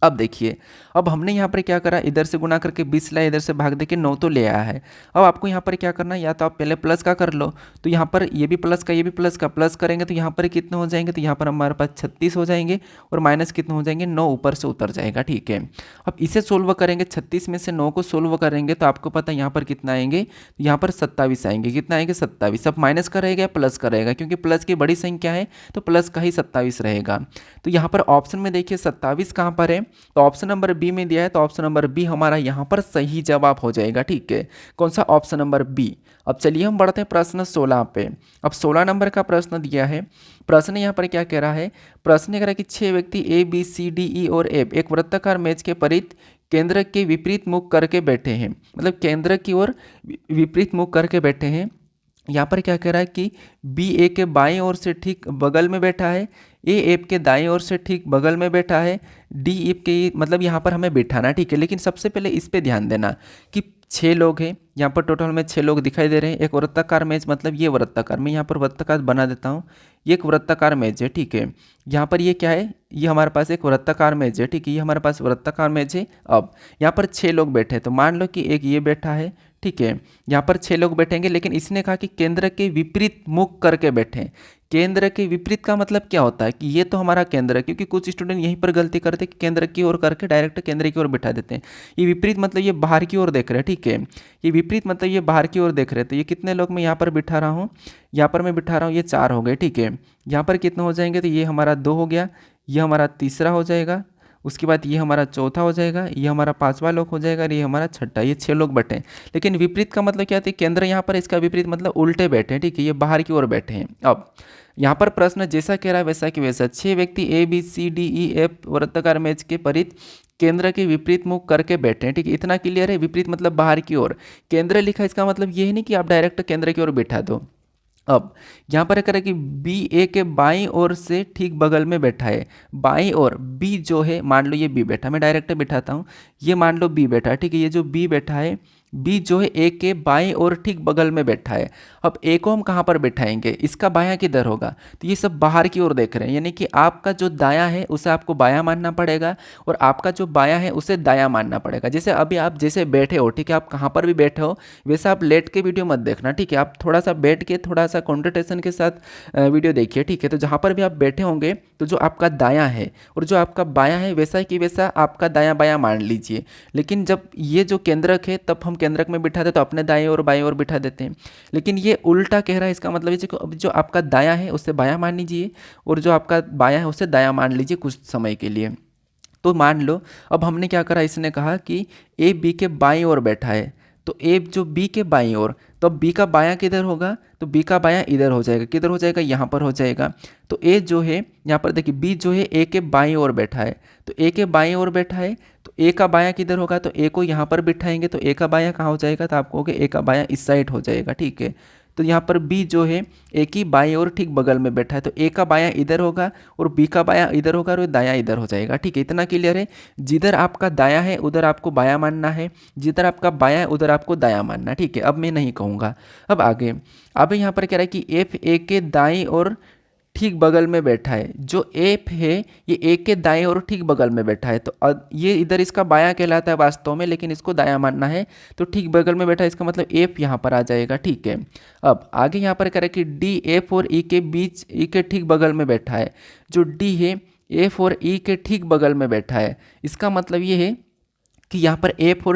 अब देखिए, अब हमने यहाँ पर क्या करा, इधर से गुना करके 20 लाया, इधर से भाग दे के 9 तो ले आया है। अब आपको यहाँ पर क्या करना है, या तो आप पहले प्लस का कर लो, तो यहाँ पर ये भी प्लस का, ये भी प्लस का, प्लस करेंगे तो यहाँ पर कितने हो जाएंगे, तो यहाँ पर हमारे पास 36 हो जाएंगे, और माइनस कितने हो जाएंगे, 9 ऊपर से उतर जाएगा। ठीक है, अब इसे सोल्व करेंगे, 36 में से 9 को सोल्व करेंगे तो आपको पता है यहाँ पर कितना आएंगे, तो यहाँ पर 27 आएंगे। कितना आएंगे, 27। अब माइनस का रहेगा, प्लस का रहेगा, क्योंकि प्लस की बड़ी संख्या है तो प्लस का ही 27 रहेगा। तो यहाँ पर ऑप्शन में देखिए 27 कहाँ पर है, तो ऑप्शन नंबर बी में दिया है, तो ऑप्शन नंबर बी हमारा यहाँ पर सही जवाब हो जाएगा। ठीक है, कौन सा, ऑप्शन नंबर बी। अब चलिए हम बढ़ते हैं प्रश्न 16 पे। अब 16 नंबर का प्रश्न दिया है। प्रश्न यहाँ पर क्या कह रहा है, प्रश्न कह रहा है कि 6 व्यक्ति ए बी सी डी ई और एफ एक वृत्ताकार मेज के परित केंद्र के विपरीत मुख करके बैठे हैं, मतलब केंद्र की ओर विपरीत मुख करके बैठे हैं। यहाँ पर क्या कह रहा है कि बी ए के बाएं ओर से ठीक बगल में बैठा है, ए एफ के दाएं ओर से ठीक बगल में बैठा है, डी एफ के, मतलब यहाँ पर हमें बैठाना। ठीक है, लेकिन सबसे पहले इस पे ध्यान देना कि 6 लोग हैं, यहाँ पर टोटल में 6 लोग दिखाई दे रहे हैं। एक वृत्ताकार मेज, मतलब ये वृत्ताकार, मैं यहाँ पर वृत्ताकार बना देता हूँ, ये एक वृत्ताकार मेज है। ठीक है, यहाँ पर ये क्या है, ये हमारे पास एक वृत्ताकार मेज है। ठीक है, ये हमारे पास वृत्ताकार मेज है। अब यहाँ पर 6 लोग बैठे हैं, तो मान लो कि एक ये बैठा है। ठीक है, यहाँ पर 6 लोग बैठेंगे, लेकिन इसने कहा कि केंद्र के विपरीत मुख करके बैठे। केंद्र के विपरीत का मतलब क्या होता है कि ये तो हमारा केंद्र है, क्योंकि कुछ स्टूडेंट यहीं पर गलती करते हैं कि केंद्र की ओर करके डायरेक्ट केंद्र की ओर बिठा देते हैं। ये विपरीत मतलब ये बाहर की ओर देख रहे हैं। ठीक है, ये विपरीत मतलब ये बाहर की ओर देख रहे हैं। तो ये कितने लोग मैं यहाँ पर बिठा रहा हूँ, यहाँ पर मैं बिठा रहा हूँ, ये 4 हो गए। ठीक है, यहाँ पर कितने हो जाएंगे, तो ये हमारा 2 हो गया, ये हमारा तीसरा हो जाएगा, उसके बाद ये हमारा चौथा हो जाएगा, ये हमारा 5वां लोग हो जाएगा, और ये हमारा छठा। ये 6 लोग बैठे हैं। लेकिन विपरीत का मतलब क्या है, केंद्र यहाँ पर, इसका विपरीत मतलब उल्टे बैठे हैं। ठीक है, ये बाहर की ओर बैठे हैं। अब यहाँ पर प्रश्न जैसा कह रहा है वैसा कि वैसा, 6 व्यक्ति A B C D E F वृत्ताकार मेज के परित केंद्र के विपरीत मुख करके बैठे हैं। ठीक है, इतना क्लियर है। विपरीत मतलब बाहर की ओर, केंद्र लिखा है, इसका मतलब ये है नहीं कि आप डायरेक्ट केंद्र की ओर बैठा दो। अब यहाँ पर करें कि बी ए के बाईं ओर से ठीक बगल में बैठा है। बाईं ओर बी जो है, मान लो ये बी बैठा, मैं डायरेक्ट बिठाता हूँ, ये मान लो बी बैठा है। ठीक है, ये जो बी बैठा है, बी जो है ए के बाईं ओर ठीक बगल में बैठा है। अब ए को हम कहाँ पर बैठाएंगे, इसका बायां किधर होगा, तो ये सब बाहर की ओर देख रहे हैं, यानी कि आपका जो दायां है उसे आपको बायां मानना पड़ेगा, और आपका जो बायां है उसे दायां मानना पड़ेगा। जैसे अभी आप जैसे बैठे हो, ठीक है, आप कहाँ पर भी बैठे हो, वैसे आप लेट के वीडियो मत देखना। ठीक है, आप थोड़ा सा बैठ के थोड़ा सा कॉन्सेंट्रेशन के साथ वीडियो देखिए। ठीक है, तो जहाँ पर भी आप बैठे होंगे, तो जो आपका दायां है और जो आपका बायां है वैसा कि वैसा आपका दायां बायां मान लीजिए। लेकिन जब ये जो केंद्रक है, तब हम केंद्रक में बिठाते तो अपने दाएं और बाएं ओर बिठा देते हैं। लेकिन ये उल्टा कह रहा है, इसका मतलब ये अब जो आपका दायां है उससे बायां मान लीजिए, और जो आपका बायां है उससे दायां मान लीजिए कुछ समय के लिए। तो मान लो अब हमने क्या करा, इसने कहा कि ए बी के बाईं ओर बैठा है, तो ए जो बी के बाईं ओर, तो अब बी का बायां किधर होगा, तो बी का बायां इधर हो जाएगा। किधर हो जाएगा, यहाँ पर हो जाएगा। तो ए जो है यहाँ पर देखिए, बी जो है ए के बाईं ओर बैठा है, तो ए के बाईं ओर बैठा है, तो ए का बायां किधर होगा, तो ए को यहाँ पर बिठाएंगे, तो ए का बायां कहाँ हो जाएगा, तो आप कहोगे ए का बायां इस साइड हो जाएगा। ठीक है, तो यहाँ पर बी जो है ए की बाईं ओर ठीक बगल में बैठा है, तो ए का बायां इधर होगा और बी का बायां इधर होगा और दायां इधर हो जाएगा। ठीक है, इतना क्लियर है। जिधर आपका दायां है उधर आपको बायां मानना है, जिधर आपका बायां है उधर आपको दायां मानना है। ठीक है, अब मैं नहीं कहूँगा। अब आगे, अब यहाँ पर कह रहा है कि एफ ए के दाईं और ठीक बगल में बैठा है। जो एफ है ये ए के दाएं और ठीक बगल में बैठा है, तो ये इधर इसका बायां कहलाता है वास्तव में, लेकिन इसको दायां मानना है, तो ठीक बगल में बैठा है, इसका मतलब एफ यहाँ पर आ जाएगा। ठीक है, अब आगे यहाँ पर करें कि डी एफ और ई के बीच, ई के ठीक बगल में बैठा है। जो डी है एफ और ई के ठीक बगल में बैठा है। इसका मतलब ये है कि यहाँ पर एफ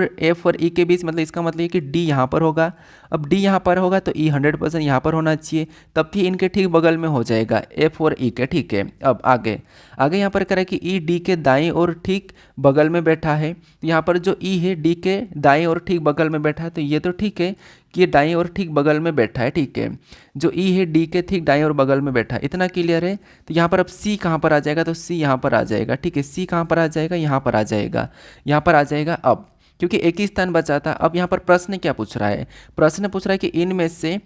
और ई के बीच, मतलब इसका मतलब ये कि डी यहाँ पर होगा। अब डी यहाँ पर होगा तो ई 100% यहाँ पर होना चाहिए, तब भी इनके ठीक बगल में हो जाएगा एफ और ई के। ठीक है, अब आगे आगे यहाँ पर करें कि ई डी के दाएं और ठीक बगल में बैठा है। तो यहाँ पर जो ई है डी के दाएं और ठीक बगल में बैठा है, तो ये तो ठीक है कि ये दाएं और ठीक बगल में बैठा है। ठीक है, जो ई है डी के ठीक दाएं और बगल में बैठा है, इतना क्लियर है। तो यहाँ पर अब सी कहाँ पर आ जाएगा, तो सी यहाँ पर आ जाएगा। ठीक है, सी कहाँ पर आ जाएगा, यहाँ पर आ जाएगा, यहाँ पर आ जाएगा। अब क्योंकि एक ही स्थान बचा था, अब यहाँ पर प्रश्न क्या पूछ रहा है, प्रश्न पूछ रहा है कि इनमें से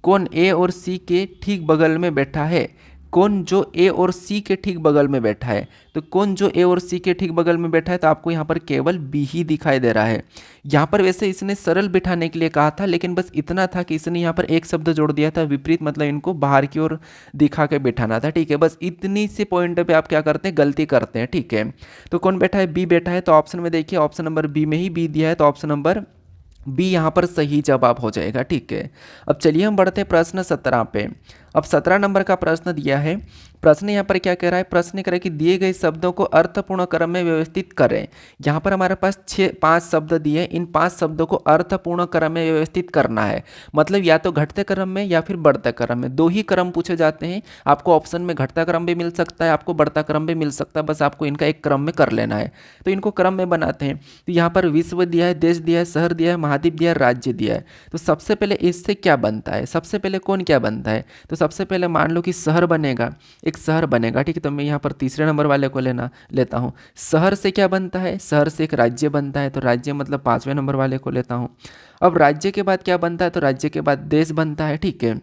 कौन ए और सी के ठीक बगल में बैठा है, कौन जो ए और सी के ठीक बगल में बैठा है। तो कौन जो ए और सी के ठीक बगल में बैठा है, तो आपको यहाँ पर केवल बी ही दिखाई दे रहा है। यहाँ पर वैसे इसने सरल बिठाने के लिए कहा था, लेकिन बस इतना था कि इसने यहाँ पर एक शब्द जोड़ दिया था विपरीत, मतलब इनको बाहर की ओर दिखा के बिठाना था। ठीक है, बस इतनी से पॉइंट पे आप क्या करते हैं, गलती करते हैं। ठीक है, तो कौन बैठा है, बी बैठा है। तो ऑप्शन में देखिए, ऑप्शन नंबर बी में ही बी दिया है, तो ऑप्शन नंबर बी यहाँ पर सही जवाब हो जाएगा। ठीक है, अब चलिए हम बढ़ते हैं प्रश्न 17 पे। अब 17 नंबर का प्रश्न दिया है। प्रश्न यहाँ पर क्या कह रहा है, प्रश्न कह रहा है कि दिए गए शब्दों को अर्थपूर्ण क्रम में व्यवस्थित करें। यहाँ पर हमारे पास 5 शब्द दिए, इन 5 शब्दों को अर्थपूर्ण क्रम में व्यवस्थित करना है। मतलब या तो घटते क्रम में या फिर बढ़ते क्रम में, दो ही क्रम पूछे जाते हैं। आपको ऑप्शन में घटता क्रम भी मिल सकता है, आपको बढ़ता क्रम भी मिल सकता है, बस आपको इनका एक क्रम में कर लेना है। तो इनको क्रम में बनाते हैं। तो यहाँ पर विश्व दिया है, देश दिया है, शहर दिया है, महाद्वीप दिया है, राज्य दिया है। तो सबसे पहले इससे क्या बनता है, सबसे पहले कौन क्या बनता है, तो सबसे पहले मान लो कि शहर बनेगा, एक शहर बनेगा। ठीक है, तो मैं यहाँ पर तीसरे नंबर वाले को लेता हूँ। शहर से क्या बनता है, शहर से एक राज्य बनता है, तो राज्य मतलब 5वें नंबर वाले को लेता हूँ। अब राज्य के बाद क्या बनता है, तो राज्य के बाद देश बनता है। ठीक है,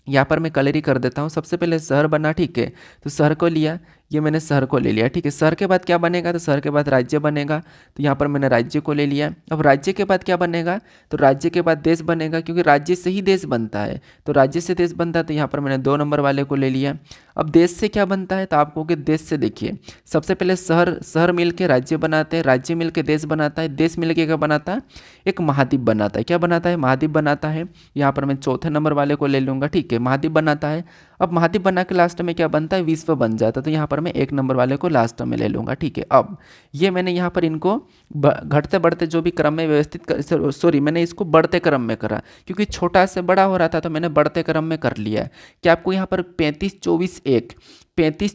यहाँ पर मैं क्लियर कर देता हूँ। सबसे पहले शहर बना, ठीक है, तो शहर को लिया, ये मैंने शहर को ले लिया। ठीक है, शहर के बाद क्या बनेगा, तो शहर के बाद राज्य बनेगा, तो यहाँ पर मैंने राज्य को ले लिया। अब राज्य के बाद क्या बनेगा, तो राज्य के बाद देश बनेगा, क्योंकि राज्य से ही देश बनता है, तो राज्य से देश बनता है, तो यहाँ पर मैंने 2 नंबर वाले को ले लिया। अब देश से क्या बनता है, तो आप कहोगे देश से, देखिए सबसे पहले शहर मिल के राज्य बनाते हैं, राज्य मिल के देश बनाता है, देश मिल के क्या बनाता है, एक महाद्वीप बनाता है। क्या बनाता है, महाद्वीप बनाता है। यहाँ पर मैं चौथे नंबर वाले को ले लूँगा। ठीक है, महाद्वीप बनाता है। अब महाद्वीप बना के लास्ट में क्या बनता है, विश्व बन जाता है, तो यहाँ पर मैं 1 नंबर वाले को लास्ट में ले लूँगा। ठीक है, अब ये मैंने यहाँ पर इनको घटते बढ़ते जो भी क्रम में व्यवस्थित मैंने इसको बढ़ते क्रम में करा, क्योंकि छोटा से बड़ा हो रहा था, तो मैंने बढ़ते क्रम में कर लिया है। क्या आपको यहाँ पर 35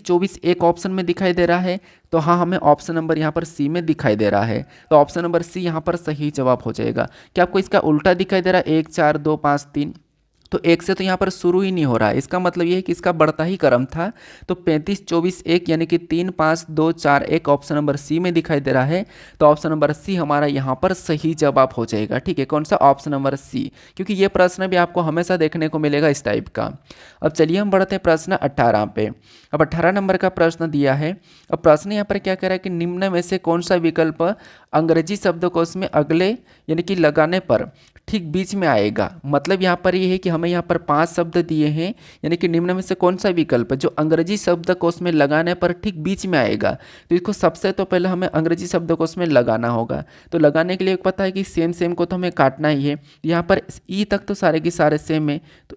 24 1 ऑप्शन में दिखाई दे रहा है, तो हाँ, हमें ऑप्शन नंबर यहाँ पर सी में दिखाई दे रहा है, तो ऑप्शन नंबर सी यहाँ पर सही जवाब हो जाएगा। क्या आपको इसका उल्टा दिखाई दे रहा है, 1 4 2 5 3, तो 1 से तो यहाँ पर शुरू ही नहीं हो रहा है, इसका मतलब ये है कि इसका बढ़ता ही क्रम था। तो 35 24 1 यानी कि 3 5 2 4 1 ऑप्शन नंबर सी में दिखाई दे रहा है, तो ऑप्शन नंबर सी हमारा यहाँ पर सही जवाब हो जाएगा। ठीक है, कौन सा, ऑप्शन नंबर सी, क्योंकि ये प्रश्न भी आपको हमेशा देखने को मिलेगा इस टाइप का। अब चलिए हम बढ़ते हैं प्रश्न 18 पे। अब 18 नंबर का प्रश्न दिया है। अब प्रश्न यहाँ पर क्या कह रहा है कि निम्न में से कौन सा विकल्प अंग्रेजी शब्दकोश में अगले यानी कि लगाने पर ठीक बीच में आएगा। मतलब यहाँ पर ये है कि हमें यहाँ पर 5 शब्द दिए हैं, यानी कि निम्न में से कौन सा विकल्प जो अंग्रेजी शब्दकोश में लगाने पर ठीक बीच में आएगा। तो इसको सबसे तो पहले हमें अंग्रेजी शब्दकोश में लगाना होगा। तो लगाने के लिए पता है कि सेम को तो हमें काटना ही है। यहाँ पर ई तक तो सारे के सारे सेम है, तो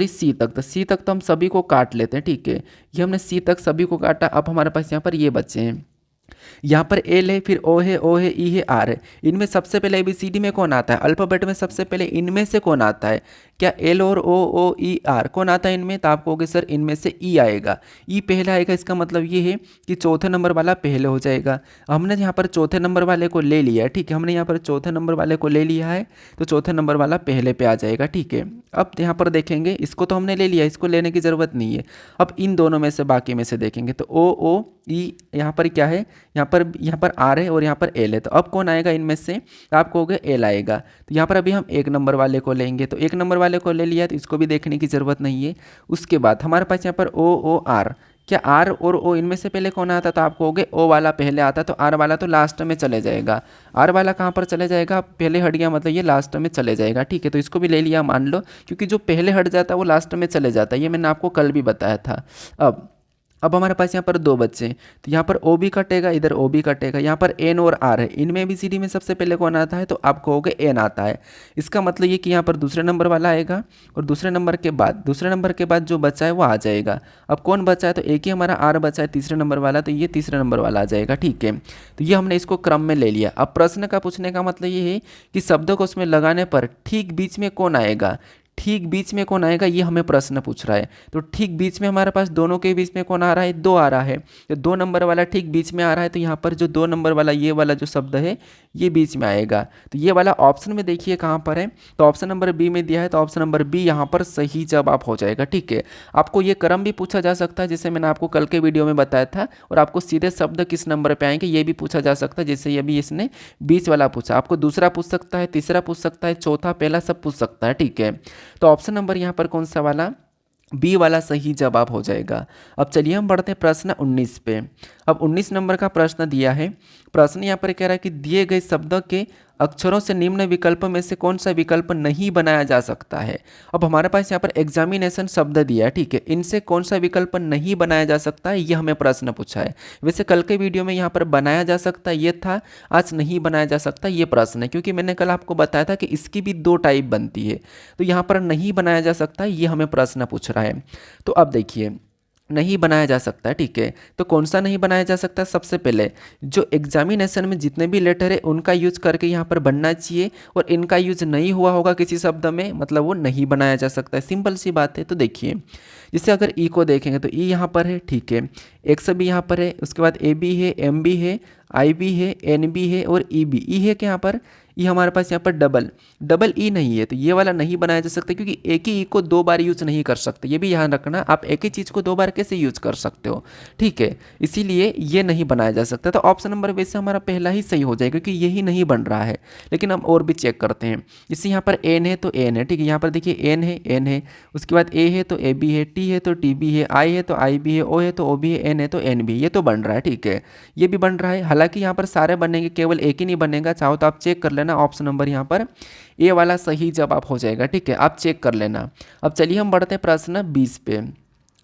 सी तक, तो सी तक तो हम सभी को काट लेते हैं। ठीक है, ये हमने सी तक सभी को काटा। अब हमारे पास यहाँ पर ये बच्चे हैं, यहाँ पर एल है, फिर ओ है, ई है, आर है। इनमें सबसे पहले एबीसीडी में कौन आता है, अल्फाबेट में सबसे पहले इनमें से कौन आता है, क्या एल और ओ ई आर कौन आता है इनमें, तो आप कहोगे सर इनमें से ई आएगा, ई पहले आएगा। इसका मतलब ये है कि चौथे नंबर वाला पहले हो जाएगा। हमने यहाँ पर चौथे नंबर वाले को ले लिया है। ठीक है, हमने यहाँ पर चौथे नंबर वाले को ले लिया है, तो चौथे नंबर वाला पहले पे आ जाएगा। ठीक है, अब यहाँ पर देखेंगे, इसको तो हमने ले लिया, इसको लेने की ज़रूरत नहीं है। अब इन दोनों में से बाकी में से देखेंगे, तो ओ ई यहाँ पर क्या है, यहाँ पर आर है और यहाँ पर एल है, तो अब कौन आएगा इनमें से, तो आप कहोगे एल आएगा। तो यहाँ पर अभी हम 1 नंबर वाले को लेंगे, तो 1 नंबर वाले को ले लिया, तो इसको भी देखने की ज़रूरत नहीं है। उसके बाद हमारे पास यहाँ पर ओ आर, क्या आर और ओ इनमें से पहले कौन आता, तो आप कहोगे ओ वाला पहले आता, तो आर वाला तो लास्ट में चले जाएगा। आर वाला कहाँ पर चले जाएगा, पहले हट गया, मतलब ये लास्ट में चले जाएगा। ठीक है, तो इसको भी ले लिया मान लो, क्योंकि जो पहले हट जाता है वो लास्ट में चले जाता है, ये मैंने आपको कल भी बताया था। अब अब हमारे पास यहाँ पर दो बच्चे हैं, तो यहाँ पर ओ भी कटेगा, इधर ओ भी कटेगा, यहाँ पर एन और आर है, इनमें भी सी डी में सबसे पहले कौन आता है, तो आप कहोगे एन आता है। इसका मतलब ये कि यहाँ पर दूसरे नंबर वाला आएगा और दूसरे नंबर के बाद जो बचा है वो आ जाएगा। अब कौन बचा है, तो एक ही हमारा आर बचा है तीसरे नंबर वाला, तो ये तीसरे नंबर वाला आ जाएगा। ठीक है, तो ये हमने इसको क्रम में ले लिया। अब प्रश्न का पूछने का मतलब ये है कि शब्दों को उसमें लगाने पर ठीक बीच में कौन आएगा, ठीक बीच में कौन आएगा, ये हमें प्रश्न पूछ रहा है। तो ठीक बीच में हमारे पास दोनों के बीच में कौन आ रहा है, दो आ रहा है, तो दो नंबर वाला ठीक बीच में आ रहा है, तो यहाँ पर जो दो नंबर वाला ये वाला जो शब्द है ये बीच में आएगा। तो ये वाला ऑप्शन में देखिए कहाँ पर है, तो ऑप्शन नंबर बी में दिया है, तो ऑप्शन नंबर बी यहाँ पर सही जवाब हो जाएगा। ठीक है, आपको ये क्रम भी पूछा जा सकता है जैसे मैंने आपको कल के वीडियो में बताया था, और आपको सीधे शब्द किस नंबर पर आएंगे ये भी पूछा जा सकता है, जैसे ये भी इसने बीच वाला पूछा, आपको दूसरा पूछ सकता है, तीसरा पूछ सकता है, चौथा, पहला सब पूछ सकता है। ठीक है, तो ऑप्शन नंबर यहाँ पर कौन सा वाला, बी वाला सही जवाब हो जाएगा। अब चलिए हम बढ़ते हैं प्रश्न 19 पे। अब 19 नंबर का प्रश्न दिया है, प्रश्न यहाँ पर कह रहा है कि दिए गए शब्दों के अक्षरों से निम्न विकल्प में से कौन सा विकल्प नहीं बनाया जा सकता है। अब हमारे पास यहाँ पर एग्जामिनेशन शब्द दिया है, ठीक है, इनसे कौन सा विकल्प नहीं बनाया जा सकता है, ये हमें प्रश्न पूछा है। वैसे कल के वीडियो में यहाँ पर बनाया जा सकता है ये था, आज नहीं बनाया जा सकता ये प्रश्न है, क्योंकि मैंने कल आपको बताया था कि इसकी भी दो टाइप बनती है, तो यहाँ पर नहीं बनाया जा सकता ये हमें प्रश्न पूछ रहा है। तो अब देखिए नहीं बनाया जा सकता है, ठीक है, तो कौन सा नहीं बनाया जा सकता, सबसे पहले जो एग्जामिनेशन में जितने भी लेटर है उनका यूज करके यहाँ पर बनना चाहिए, और इनका यूज नहीं हुआ होगा किसी शब्द में, मतलब वो नहीं बनाया जा सकता है, सिंपल सी बात है। तो देखिए जैसे अगर ई को देखेंगे तो ई यहाँ पर है, ठीक है, एक्स भी यहाँ पर है, उसके बाद ए बी है, एम बी है, आई बी है, एन बी है और ई बी, ई है कि यहाँ पर ये हमारे पास यहाँ पर डबल ई नहीं है, तो ये वाला नहीं बनाया जा सकता, क्योंकि एक ही ई को दो बार यूज नहीं कर सकते, ये भी ध्यान रखना, आप एक ही चीज़ को दो बार कैसे यूज कर सकते हो। ठीक है, इसीलिए ये नहीं बनाया जा सकता। तो ऑप्शन नंबर वैसे हमारा पहला ही सही हो जाएगा, क्योंकि यही नहीं बन रहा है। लेकिन हम और भी चेक करते हैं, जैसे यहाँ पर एन है तो एन है, ठीक है, यहाँ पर देखिए एन है, उसके बाद ए है तो ए बी है, टी है तो टी बी है, आई है तो आई बी है, ओ है तो ओ बी है, एन है तो एन बी, ये तो बन रहा है। ठीक है, ये भी बन रहा है, हालांकि यहाँ पर सारे बनेंगे, केवल एक ही नहीं बनेगा, चाहो तो आप चेक कर लेना, ऑप्शन नंबर यहाँ पर ए वाला सही जवाब हो जाएगा। ठीक है, आप चेक कर लेना। अब चलिए हम बढ़ते हैं प्रश्न 20 पे।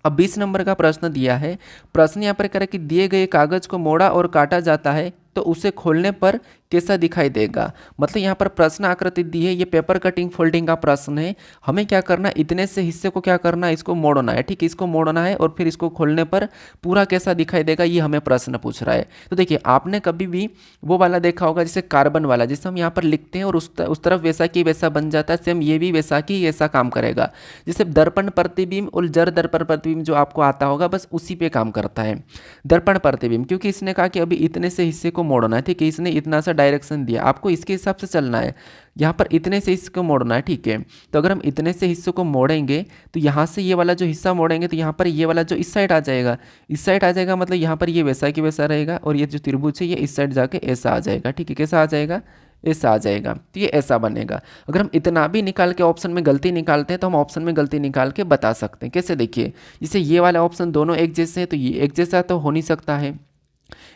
अब 20 नंबर का प्रश्न दिया है, प्रश्न यहाँ पर कह रहा है कि दिए गए कागज को मोड़ा और काटा जाता है तो उसे खोलने पर कैसा दिखाई देगा। मतलब यहाँ पर प्रश्न आकृति दी है, ये पेपर कटिंग फोल्डिंग का प्रश्न है, हमें क्या करना, इतने से हिस्से को क्या करना, इसको मोड़ना है, ठीक है, इसको मोड़ना है और फिर इसको खोलने पर पूरा कैसा दिखाई देगा, ये हमें प्रश्न पूछ रहा है। तो देखिए आपने कभी भी वो वाला देखा होगा जैसे कार्बन वाला, जिसे हम यहाँ पर लिखते हैं और उस तरफ वैसा की वैसा बन जाता है, सेम ये भी वैसा की ऐसा काम करेगा। जैसे दर्पण प्रतिबिंब और जर दर्पण प्रतिबिंब जो आपको आता होगा, बस उसी पे काम करता है दर्पण प्रतिबिंब, क्योंकि इसने कहा कि अभी इतने से हिस्से को मोड़ना है, ठीक है, इसने इतना सा डायरेक्शन दिया, आपको इसके हिसाब से चलना है, यहाँ पर इतने से हिस्से को मोड़ना है। ठीक है, तो अगर हम इतने से हिस्सों को मोड़ेंगे तो यहाँ से ये वाला जो हिस्सा मोड़ेंगे तो यहाँ पर ये वाला जो इस साइड आ जाएगा, इस साइड आ जाएगा, मतलब यहाँ पर ये वैसा की वैसा रहेगा, और ये जो त्रिभुज है ये इस साइड जाके ऐसा आ जाएगा। ठीक है, कैसा आ जाएगा, ऐसा आ जाएगा, तो ये ऐसा बनेगा। अगर हम इतना भी निकाल के ऑप्शन में गलती निकालते हैं तो हम ऑप्शन में गलती निकाल के बता सकते हैं। कैसे, देखिए जैसे ये वाला ऑप्शन दोनों एक जैसे हैं, तो ये एक जैसा तो हो नहीं सकता है,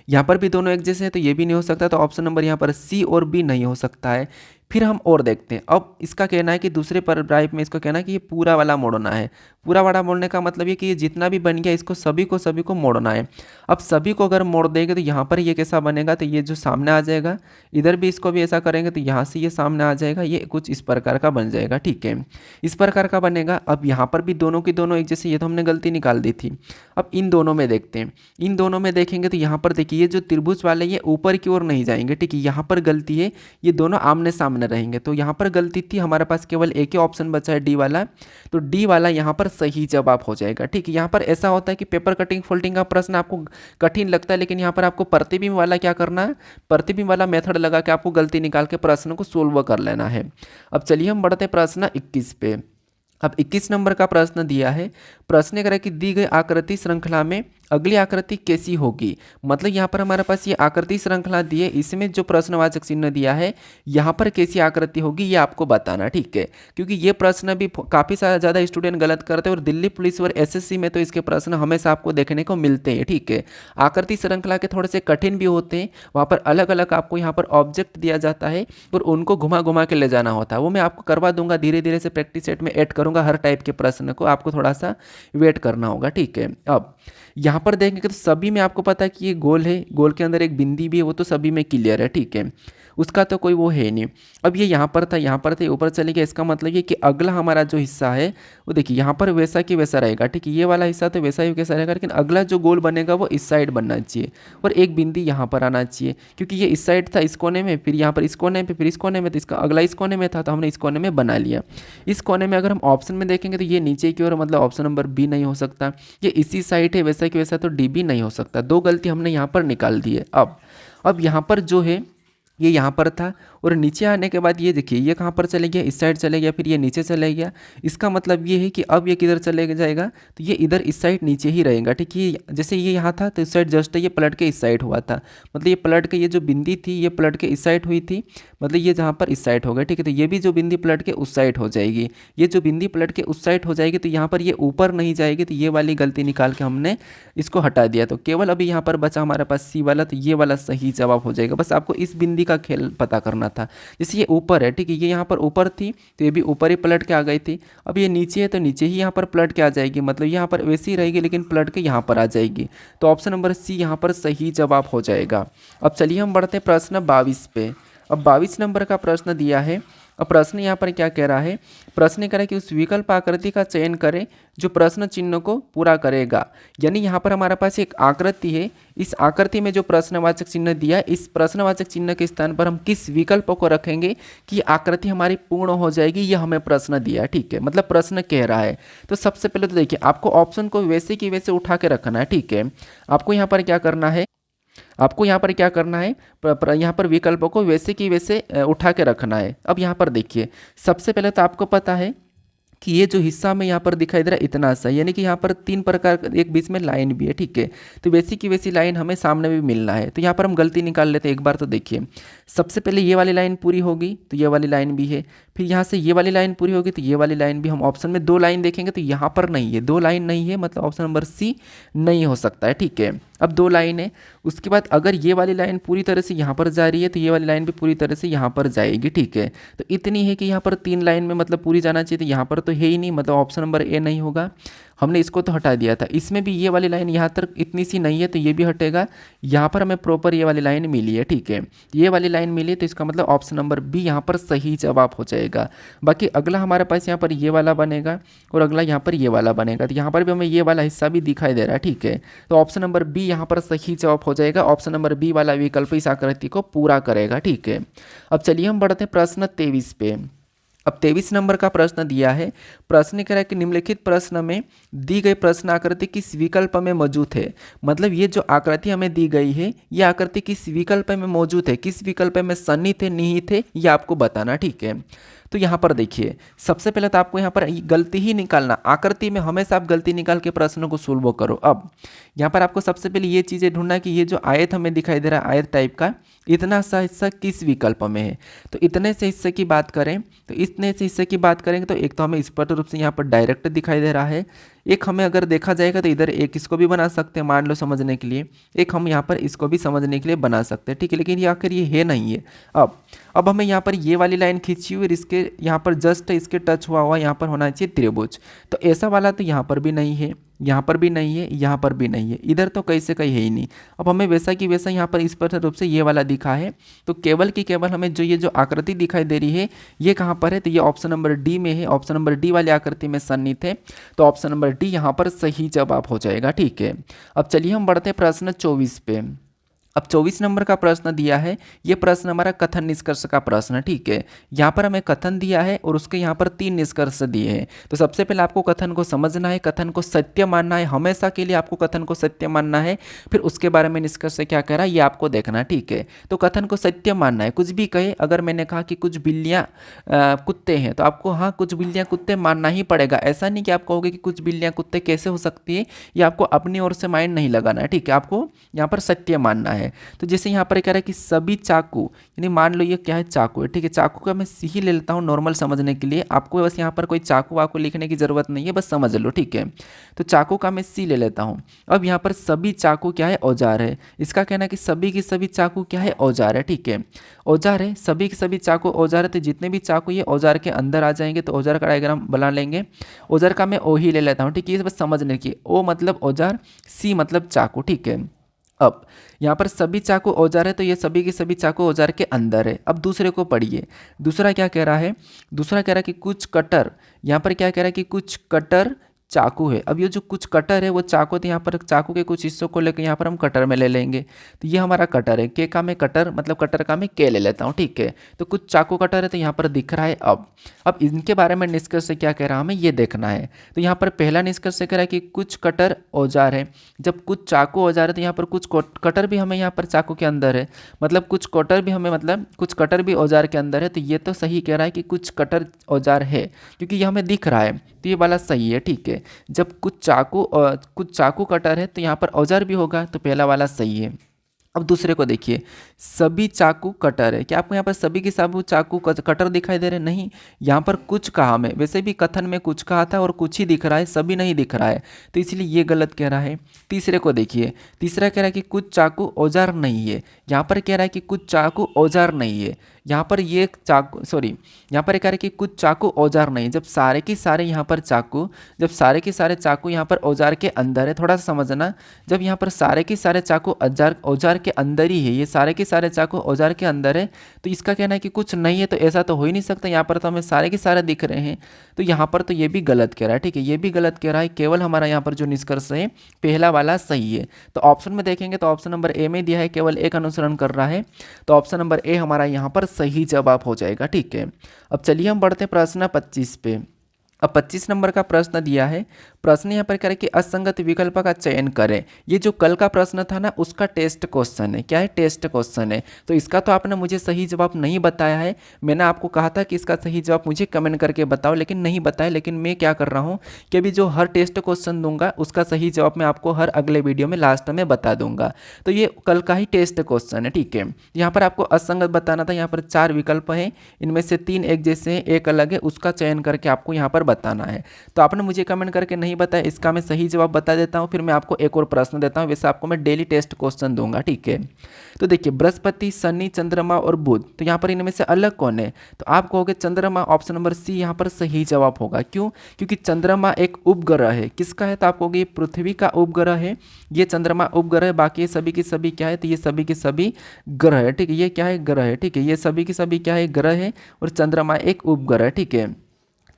यहाँ पर भी दोनों एक जैसे हैं तो ये भी नहीं हो सकता, तो ऑप्शन नंबर यहाँ पर सी और बी नहीं हो सकता है। फिर हम और देखते हैं, अब इसका कहना है कि दूसरे पैराग्राफ में इसको कहना है कि ये पूरा वाला मोड़ना है। पूरा वाला मोड़ने का मतलब ये कि ये जितना भी बन गया इसको सभी को मोड़ना है। अब सभी को अगर मोड़ देंगे तो यहाँ पर ये कैसा बनेगा, तो ये जो सामने आ जाएगा, इधर भी इसको भी ऐसा करेंगे तो यहाँ से ये सामने आ जाएगा, ये कुछ इस प्रकार का बन जाएगा। ठीक है, इस प्रकार का बनेगा। अब यहाँ पर भी दोनों की दोनों एक जैसे, ये तो हमने गलती निकाल दी थी। अब इन दोनों में देखते हैं, इन दोनों में देखेंगे तो यहाँ पर देखिए ये जो त्रिभुज वाले ये ऊपर की ओर नहीं जाएंगे। ठीक है, यहाँ पर गलती है, ये दोनों आमने सामने रहेंगे, तो यहाँ पर गलती थी, हमारे पास केवल एक ही ऑप्शन बचा है डी वाला, तो डी वाला यहाँ पर सही जवाब हो जाएगा। ठीक है, यहाँ पर ऐसा होता है कि पेपर कटिंग फोल्डिंग का प्रश्न आपको कठिन लगता है, लेकिन यहाँ पर आपको प्रतिबिंब वाला क्या करना है, प्रतिबिंब वाला मेथड लगा के आपको गलती निकाल के प्रश्न को सोल्व कर लेना है। अब चलिए हम बढ़ते हैं प्रश्न 21 पे। अब 21 नंबर का प्रश्न दिया है, प्रश्न करें कि दी गई आकृति श्रृंखला में अगली आकृति कैसी होगी। मतलब यहाँ पर हमारे पास ये आकृति श्रृंखला दी है, इसमें जो प्रश्नवाचक चिन्ह दिया है यहाँ पर कैसी आकृति होगी ये आपको बताना। ठीक है, क्योंकि ये प्रश्न भी काफ़ी ज़्यादा स्टूडेंट गलत करते हैं, और दिल्ली पुलिस और एसएससी में तो इसके प्रश्न हमेशा आपको देखने को मिलते हैं। ठीक है, आकृति श्रृंखला के थोड़े से कठिन भी होते हैं, वहाँ पर अलग अलग आपको यहाँ पर ऑब्जेक्ट दिया जाता है और उनको घुमा घुमा के ले जाना होता है, वो मैं आपको करवा दूंगा, धीरे धीरे से प्रैक्टिस सेट में ऐड करूँगा। हर टाइप के प्रश्न को आपको थोड़ा सा वेट करना होगा। ठीक है, अब यहाँ यहाँ पर देखेंगे तो सभी में आपको पता है कि ये गोल है, गोल के अंदर एक बिंदी भी है, वो तो सभी में क्लियर है, ठीक है, उसका तो कोई वो है नहीं। अब ये यहाँ पर था, यहाँ पर था, ऊपर चले गया, इसका मतलब ये कि अगला हमारा जो हिस्सा है वो देखिए यहाँ पर वैसा कि वैसा रहेगा, ठीक है, ये वाला हिस्सा तो वैसा ही वैसा रहेगा, लेकिन अगला जो गोल बनेगा वो इस साइड बनना चाहिए और एक बिंदी यहाँ पर आना चाहिए, क्योंकि ये इस साइड था इस कोने में, फिर यहाँ पर इस कोने पे, फिर इस कोने में, तो इसका अगला इस कोने में था तो हमने इस कोने में बना लिया। इस कोने में अगर हम ऑप्शन में देखेंगे तो ये नीचे की ओर, मतलब ऑप्शन नंबर बी नहीं हो सकता, ये इसी साइड है वैसा कि वैसा, तो डी भी नहीं हो सकता। दो गलती हमने यहाँ पर निकाल दी है। अब यहाँ पर जो है ये यहाँ पर था और नीचे आने के बाद ये देखिए ये कहाँ पर चले गया, इस साइड चले गया, फिर ये नीचे चले गया। इसका मतलब ये है कि अब ये किधर चले जाएगा, तो ये इधर इस साइड नीचे ही रहेगा, ठीक है। जैसे ये यहाँ था तो इस साइड जस्ट ये पलट के इस साइड हुआ था, मतलब ये पलट के ये जो बिंदी थी ये पलट के इस साइड हुई थी, मतलब ये जहाँ पर इस साइड हो गया, ठीक है। तो ये भी जो बिंदी पलट के उस साइड हो जाएगी, ये जो बिंदी पलट के उस साइड हो जाएगी, तो यहाँ पर ये ऊपर नहीं जाएगी, तो ये वाली गलती निकाल के हमने इसको हटा दिया। तो केवल अभी यहाँ पर बचा हमारे पास सी वाला, तो ये वाला सही जवाब हो जाएगा। बस आपको इस बिंदी का खेल पता करना था। जैसे ये ऊपर है, ठीक है, ये यहाँ पर ऊपर थी तो ये भी ऊपर ही पलट के आ गई थी। अब ये नीचे है तो नीचे ही यहाँ पर पलट के आ जाएगी, मतलब यहाँ पर वैसी ही रहेगी लेकिन पलट के यहाँ पर आ जाएगी। तो ऑप्शन नंबर सी यहाँ पर सही जवाब हो जाएगा। अब चलिए हम बढ़ते हैं प्रश्न 22 पे। अब 22 नंबर का प्रश्न दिया है। अब प्रश्न यहाँ पर क्या कह रहा है, प्रश्न कह रहा है कि उस विकल्प आकृति का चयन करें जो प्रश्न चिन्ह को पूरा करेगा। यानी यहाँ पर हमारे पास एक आकृति है, इस आकृति में जो प्रश्नवाचक चिन्ह दिया है, इस प्रश्नवाचक चिन्ह के स्थान पर हम किस विकल्प को रखेंगे कि आकृति हमारी पूर्ण हो जाएगी, यह हमें प्रश्न दिया है, ठीक है, मतलब प्रश्न कह रहा है। तो सबसे पहले तो देखिए आपको ऑप्शन को वैसे की वैसे उठा के रखना है, ठीक है। आपको यहाँ पर क्या करना है, आपको यहाँ पर क्या करना है, यहाँ पर विकल्पों को वैसे की वैसे उठा के रखना है। अब यहाँ पर देखिए सबसे पहले तो आपको पता है कि ये जो हिस्सा हमें यहाँ पर दिखाई दे रहा है इतना सा, यानी कि यहाँ पर तीन प्रकार का एक बीच में लाइन भी है, ठीक है। तो वैसी की वैसी लाइन हमें सामने भी मिलना है। तो यहाँ पर हम गलती निकाल लेते हैं एक बार। तो देखिए सबसे पहले ये वाली लाइन पूरी होगी तो ये वाली लाइन भी है, फिर यहाँ से ये वाली लाइन पूरी होगी तो ये वाली लाइन भी। हम ऑप्शन में दो लाइन देखेंगे तो यहाँ पर नहीं है, दो लाइन नहीं है, मतलब ऑप्शन नंबर सी नहीं हो सकता है, ठीक है। अब दो लाइन है, उसके बाद अगर ये वाली लाइन पूरी तरह से यहाँ पर जा रही है तो ये वाली लाइन भी पूरी तरह से यहाँ पर जाएगी, ठीक है। तो इतनी है कि यहाँ पर तीन लाइन में मतलब पूरी जाना चाहिए, तो यहाँ पर तो है ही नहीं, मतलब ऑप्शन नंबर ए नहीं होगा। हमने इसको तो हटा दिया था। इसमें भी ये वाली लाइन यहाँ तक इतनी सी नहीं है तो ये भी हटेगा। यहाँ पर हमें प्रॉपर ये वाली लाइन मिली है, ठीक है, ये वाली लाइन मिली है, तो इसका मतलब ऑप्शन नंबर बी यहाँ पर सही जवाब हो जाएगा। बाकी अगला हमारे पास यहाँ पर ये वाला बनेगा और अगला यहाँ पर ये वाला बनेगा, तो यहाँ पर भी हमें ये वाला हिस्सा भी दिखाई दे रहा है, ठीक है। तो ऑप्शन नंबर बी यहाँ पर सही जवाब हो जाएगा। ऑप्शन नंबर बी वाला विकल्प इस आकृति को पूरा करेगा, ठीक है। अब चलिए हम बढ़ते हैं प्रश्न 23 पे। अब 23 नंबर का प्रश्न दिया है। प्रश्न कह रहा है कि निम्नलिखित प्रश्न में दी गई प्रश्न आकृति किस विकल्प में मौजूद है। मतलब ये जो आकृति हमें दी गई है ये आकृति किस विकल्प में मौजूद है, किस विकल्प में सन्निहित है, निहित है, ये आपको बताना, ठीक है। तो यहाँ पर देखिए सबसे पहले तो आपको यहाँ पर गलती ही निकालना। आकृति में हमेशा आप गलती निकाल के प्रश्नों को सोल्व करो। अब यहाँ पर आपको सबसे पहले ये चीज़ें ढूंढना है कि ये जो आयत हमें दिखाई दे रहा है आयत टाइप का, इतना सा हिस्सा किस विकल्प में है। तो इतने से हिस्से की बात करें तो इतने से हिस्से की बात करेंगे तो एक तो हमें स्पष्ट रूप से यहाँ पर डायरेक्ट दिखाई दे रहा है। एक हमें अगर देखा जाएगा तो इधर एक इसको भी बना सकते हैं, मान लो समझने के लिए, एक हम यहाँ पर इसको भी समझने के लिए बना सकते हैं, ठीक है। लेकिन ये आखिर ये है नहीं है। अब हमें यहाँ पर ये वाली लाइन खींची हुई, इसके यहाँ पर जस्ट इसके टच हुआ यहाँ पर होना चाहिए त्रिभुज। तो ऐसा वाला तो यहाँ पर भी नहीं है, यहाँ पर भी नहीं है, यहाँ पर भी नहीं है, इधर तो कहीं से कहीं है ही नहीं। अब हमें वैसा कि वैसा यहाँ पर स्पष्ट रूप से ये वाला दिखा है। तो केवल की केवल हमें जो ये जो आकृति दिखाई दे रही है ये कहाँ पर है, तो ये ऑप्शन नंबर डी में है। ऑप्शन नंबर डी वाली आकृति में सन्निहित है, तो ऑप्शन नंबर डी यहाँ पर सही जवाब हो जाएगा, ठीक है। अब चलिए हम बढ़ते हैं प्रश्न 24 पे। अब 24 नंबर का प्रश्न दिया है। ये प्रश्न हमारा कथन निष्कर्ष का प्रश्न है, ठीक है। यहाँ पर हमें कथन दिया है और उसके यहाँ पर 3 निष्कर्ष दिए हैं। तो सबसे पहले आपको कथन को समझना है, कथन को सत्य मानना है, हमेशा के लिए आपको कथन को सत्य मानना है। फिर उसके बारे में निष्कर्ष क्या कह रहा है ये आपको देखना है, ठीक है। तो कथन को सत्य मानना है, कुछ भी कहे, अगर मैंने कहा कि कुछ बिल्लियाँ कुत्ते हैं तो आपको हाँ कुछ बिल्लियाँ कुत्ते मानना ही पड़ेगा। ऐसा नहीं कि आप कहोगे कि कुछ बिल्लियाँ कुत्ते कैसे हो सकती है, ये आपको अपनी ओर से माइंड नहीं लगाना है, ठीक है। आपको यहाँ पर सत्य मानना है। है। तो जैसे यहाँ पर कह रहा है कि सभी चाकू, यानी मान लो ये क्या है, चाकू है, ठीक है। चाकू का मैं सी ही ले लेता हूँ नॉर्मल समझने के लिए, आपको बस यहाँ पर कोई चाकू वाकू लिखने की ज़रूरत नहीं है, बस समझ लो, ठीक है। तो चाकू का मैं सी ले लेता हूँ। अब यहाँ पर सभी चाकू क्या है, औजार है। इसका कहना है कि सभी की सभी चाकू क्या है, औजार है, ठीक है। औजार है, सभी के सभी चाकू औजार है, तो जितने भी चाकू ये औजार के अंदर आ जाएंगे तो औजार का डायग्राम बना लेंगे। औजार का मैं ओ ही ले लेता हूँ, ठीक है। ये बस समझने की, ओ मतलब औजार, सी मतलब चाकू, ठीक है। अब यहाँ पर सभी चाकू औजार है, तो ये सभी के सभी चाकू औजार के अंदर है। अब दूसरे को पढ़िए, दूसरा क्या कह रहा है, दूसरा कह रहा है कि कुछ कटर, यहाँ पर क्या कह रहा है कि कुछ कटर चाकू है। अब ये जो कुछ कटर है वो चाकू, तो यहाँ पर चाकू के कुछ हिस्सों को लेकर यहाँ पर हम कटर में ले लेंगे, तो ये हमारा कटर है। के का मैं कटर मतलब कटर का मैं के ले लेता हूँ, ठीक है। तो कुछ चाकू कटर है, तो यहाँ पर दिख रहा है। अब इनके बारे में निष्कर्ष से क्या कह रहा है, हमें ये देखना है। तो यहाँ पर पहला निष्कर्ष से कह रहा है कि कुछ कटर औजार है। जब कुछ चाकू औजार है तो यहाँ पर कुछ कटर भी हमें यहाँ पर चाकू के अंदर है, मतलब कुछ कटर भी हमें, मतलब कुछ कटर भी औजार के अंदर है। तो ये तो सही कह रहा है कि कुछ कटर औजार है, क्योंकि ये हमें दिख रहा है, तो ये वाला सही है, ठीक है। जब कुछ चाकू कटर है तो यहाँ पर औजार भी होगा, तो पहला वाला सही है। अब दूसरे को देखिए, सभी चाकू कटर है। क्या आपको यहाँ पर सभी के सभी चाकू कटर दिखाई दे रहे हैं? नहीं, यहाँ पर कुछ कहा हमें, वैसे भी कथन में कुछ कहा था और कुछ ही दिख रहा है, सभी नहीं दिख रहा है, तो इसलिए ये गलत कह रहा है। तीसरे को देखिए, तीसरा कह रहा है कि कुछ चाकू औजार नहीं है। यहाँ पर कह रहा है कि कुछ चाकू औजार नहीं है, यहाँ पर ये चाकू, सॉरी, यहाँ पर कह रहा है कि कुछ चाकू औजार नहीं। जब सारे के सारे यहाँ पर चाकू, जब सारे के सारे चाकू यहाँ पर औजार के अंदर है, थोड़ा सा समझना, जब यहाँ पर सारे के सारे चाकू औजार के अंदर ही है, ये सारे के सारे चाकू औजार के अंदर है, तो इसका कहना है कि कुछ नहीं है, तो ऐसा तो हो ही नहीं सकता। यहाँ पर तो हमें सारे के सारे दिख रहे हैं, तो यहाँ पर तो ये भी गलत कह रहा है, ठीक है। ये भी गलत कह रहा है, केवल हमारा यहाँ पर जो निष्कर्ष है पहला वाला सही है। तो ऑप्शन में देखेंगे तो ऑप्शन नंबर ए में दिया है केवल एक अनुसरण कर रहा है, तो ऑप्शन नंबर ए हमारा यहाँ पर सही जवाब हो जाएगा, ठीक है। अब चलिए हम बढ़ते हैं प्रश्न 25 पे। अब 25 नंबर का प्रश्न दिया है। प्रश्न यहाँ पर करें कि असंगत विकल्प का चयन करें। ये जो कल का प्रश्न था ना, उसका टेस्ट क्वेश्चन है। क्या है? टेस्ट क्वेश्चन है। तो इसका तो आपने मुझे सही जवाब नहीं बताया है। मैंने आपको कहा था कि इसका सही जवाब मुझे कमेंट करके बताओ, लेकिन नहीं बताया। लेकिन मैं क्या कर रहा हूँ कि अभी जो हर टेस्ट क्वेश्चन दूंगा उसका सही जवाब मैं आपको हर अगले वीडियो में लास्ट में बता दूंगा। तो ये कल का ही टेस्ट क्वेश्चन है, ठीक है। यहाँ पर आपको असंगत बताना था। यहाँ पर 4 विकल्प हैं, इनमें से 3 एक जैसे हैं, एक अलग है, उसका चयन करके आपको यहाँ पर बताना है। तो आपने मुझे कमेंट करके नहीं बताया, इसका मैं सही जवाब बता देता हूँ, फिर मैं आपको एक और प्रश्न देता हूँ। वैसे आपको मैं डेली टेस्ट क्वेश्चन दूंगा, ठीक है। तो देखिए, बृहस्पति, शनि, चंद्रमा और बुध, तो यहाँ पर इनमें से अलग कौन है? तो आप कहोगे चंद्रमा, ऑप्शन नंबर सी यहाँ पर सही जवाब होगा। क्यों? क्योंकि चंद्रमा एक उपग्रह है। किसका है? तो आप कहोगे पृथ्वी का उपग्रह है, ये चंद्रमा उपग्रह है। बाकी ये सभी के सभी क्या है? तो ये सभी के सभी ग्रह है, ठीक है। ये क्या है? ग्रह है, ठीक है। ये सभी के सभी क्या है? ग्रह है, और चंद्रमा एक उपग्रह है, ठीक है।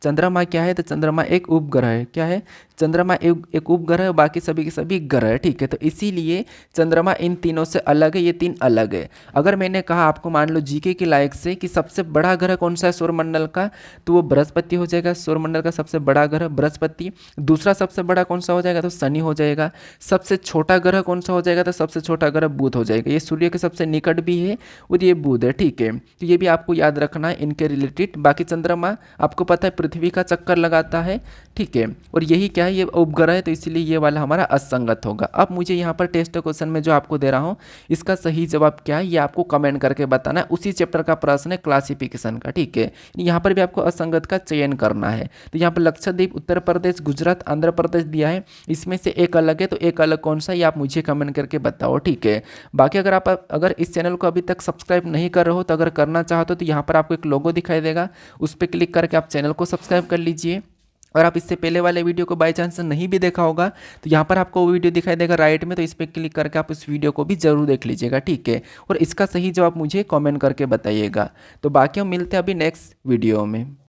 चंद्रमा क्या है? तो चंद्रमा एक उपग्रह है। क्या है? चंद्रमा एक उपग्रह है, बाकी सभी के सभी ग्रह है, ठीक है। तो इसीलिए चंद्रमा इन तीनों से अलग है, ये 3 अलग है। अगर मैंने कहा आपको, मान लो जीके की लायक से, कि सबसे बड़ा ग्रह कौन सा है सौरमंडल का, तो वो बृहस्पति हो जाएगा। सौरमंडल का सबसे बड़ा ग्रह बृहस्पति। दूसरा सबसे बड़ा कौन सा हो जाएगा? तो शनि हो जाएगा। सबसे छोटा ग्रह कौन सा हो जाएगा? तो सबसे छोटा ग्रह बुध हो जाएगा। ये सूर्य के सबसे निकट भी है और ये बुध है, ठीक है। तो ये भी आपको याद रखना है इनके रिलेटेड। बाकी चंद्रमा आपको पता है पृथ्वी का चक्कर लगाता है, ठीक है। और यही क्या है? ये उपग्रह है, तो इसलिए ये वाला हमारा असंगत होगा। अब मुझे यहाँ पर टेस्ट क्वेश्चन में जो आपको दे रहा हूँ, इसका सही जवाब क्या है ये आपको कमेंट करके बताना है। उसी चैप्टर का प्रश्न है, क्लासिफिकेशन का, ठीक है। यहाँ पर भी आपको असंगत का चयन करना है। तो यहाँ पर लक्षद्वीप, उत्तर प्रदेश, गुजरात, आंध्र प्रदेश दिया है, इसमें से एक अलग है, तो एक अलग कौन सा, ये आप मुझे कमेंट करके बताओ, ठीक है। बाकी अगर इस चैनल को अभी तक सब्सक्राइब नहीं कर रहे हो, तो अगर करना चाहते हो तो यहाँ पर आपको एक लोगो दिखाई देगा, उस पर क्लिक करके आप चैनल को सब्सक्राइब कर लीजिए। और आप इससे पहले वाले वीडियो को बाय चांस नहीं भी देखा होगा, तो यहाँ पर आपको वो वीडियो दिखाई देगा राइट में, तो इस पर क्लिक करके आप इस वीडियो को भी जरूर देख लीजिएगा, ठीक है। और इसका सही जवाब मुझे कमेंट करके बताइएगा। तो बाकी हम मिलते हैं अभी नेक्स्ट वीडियो में।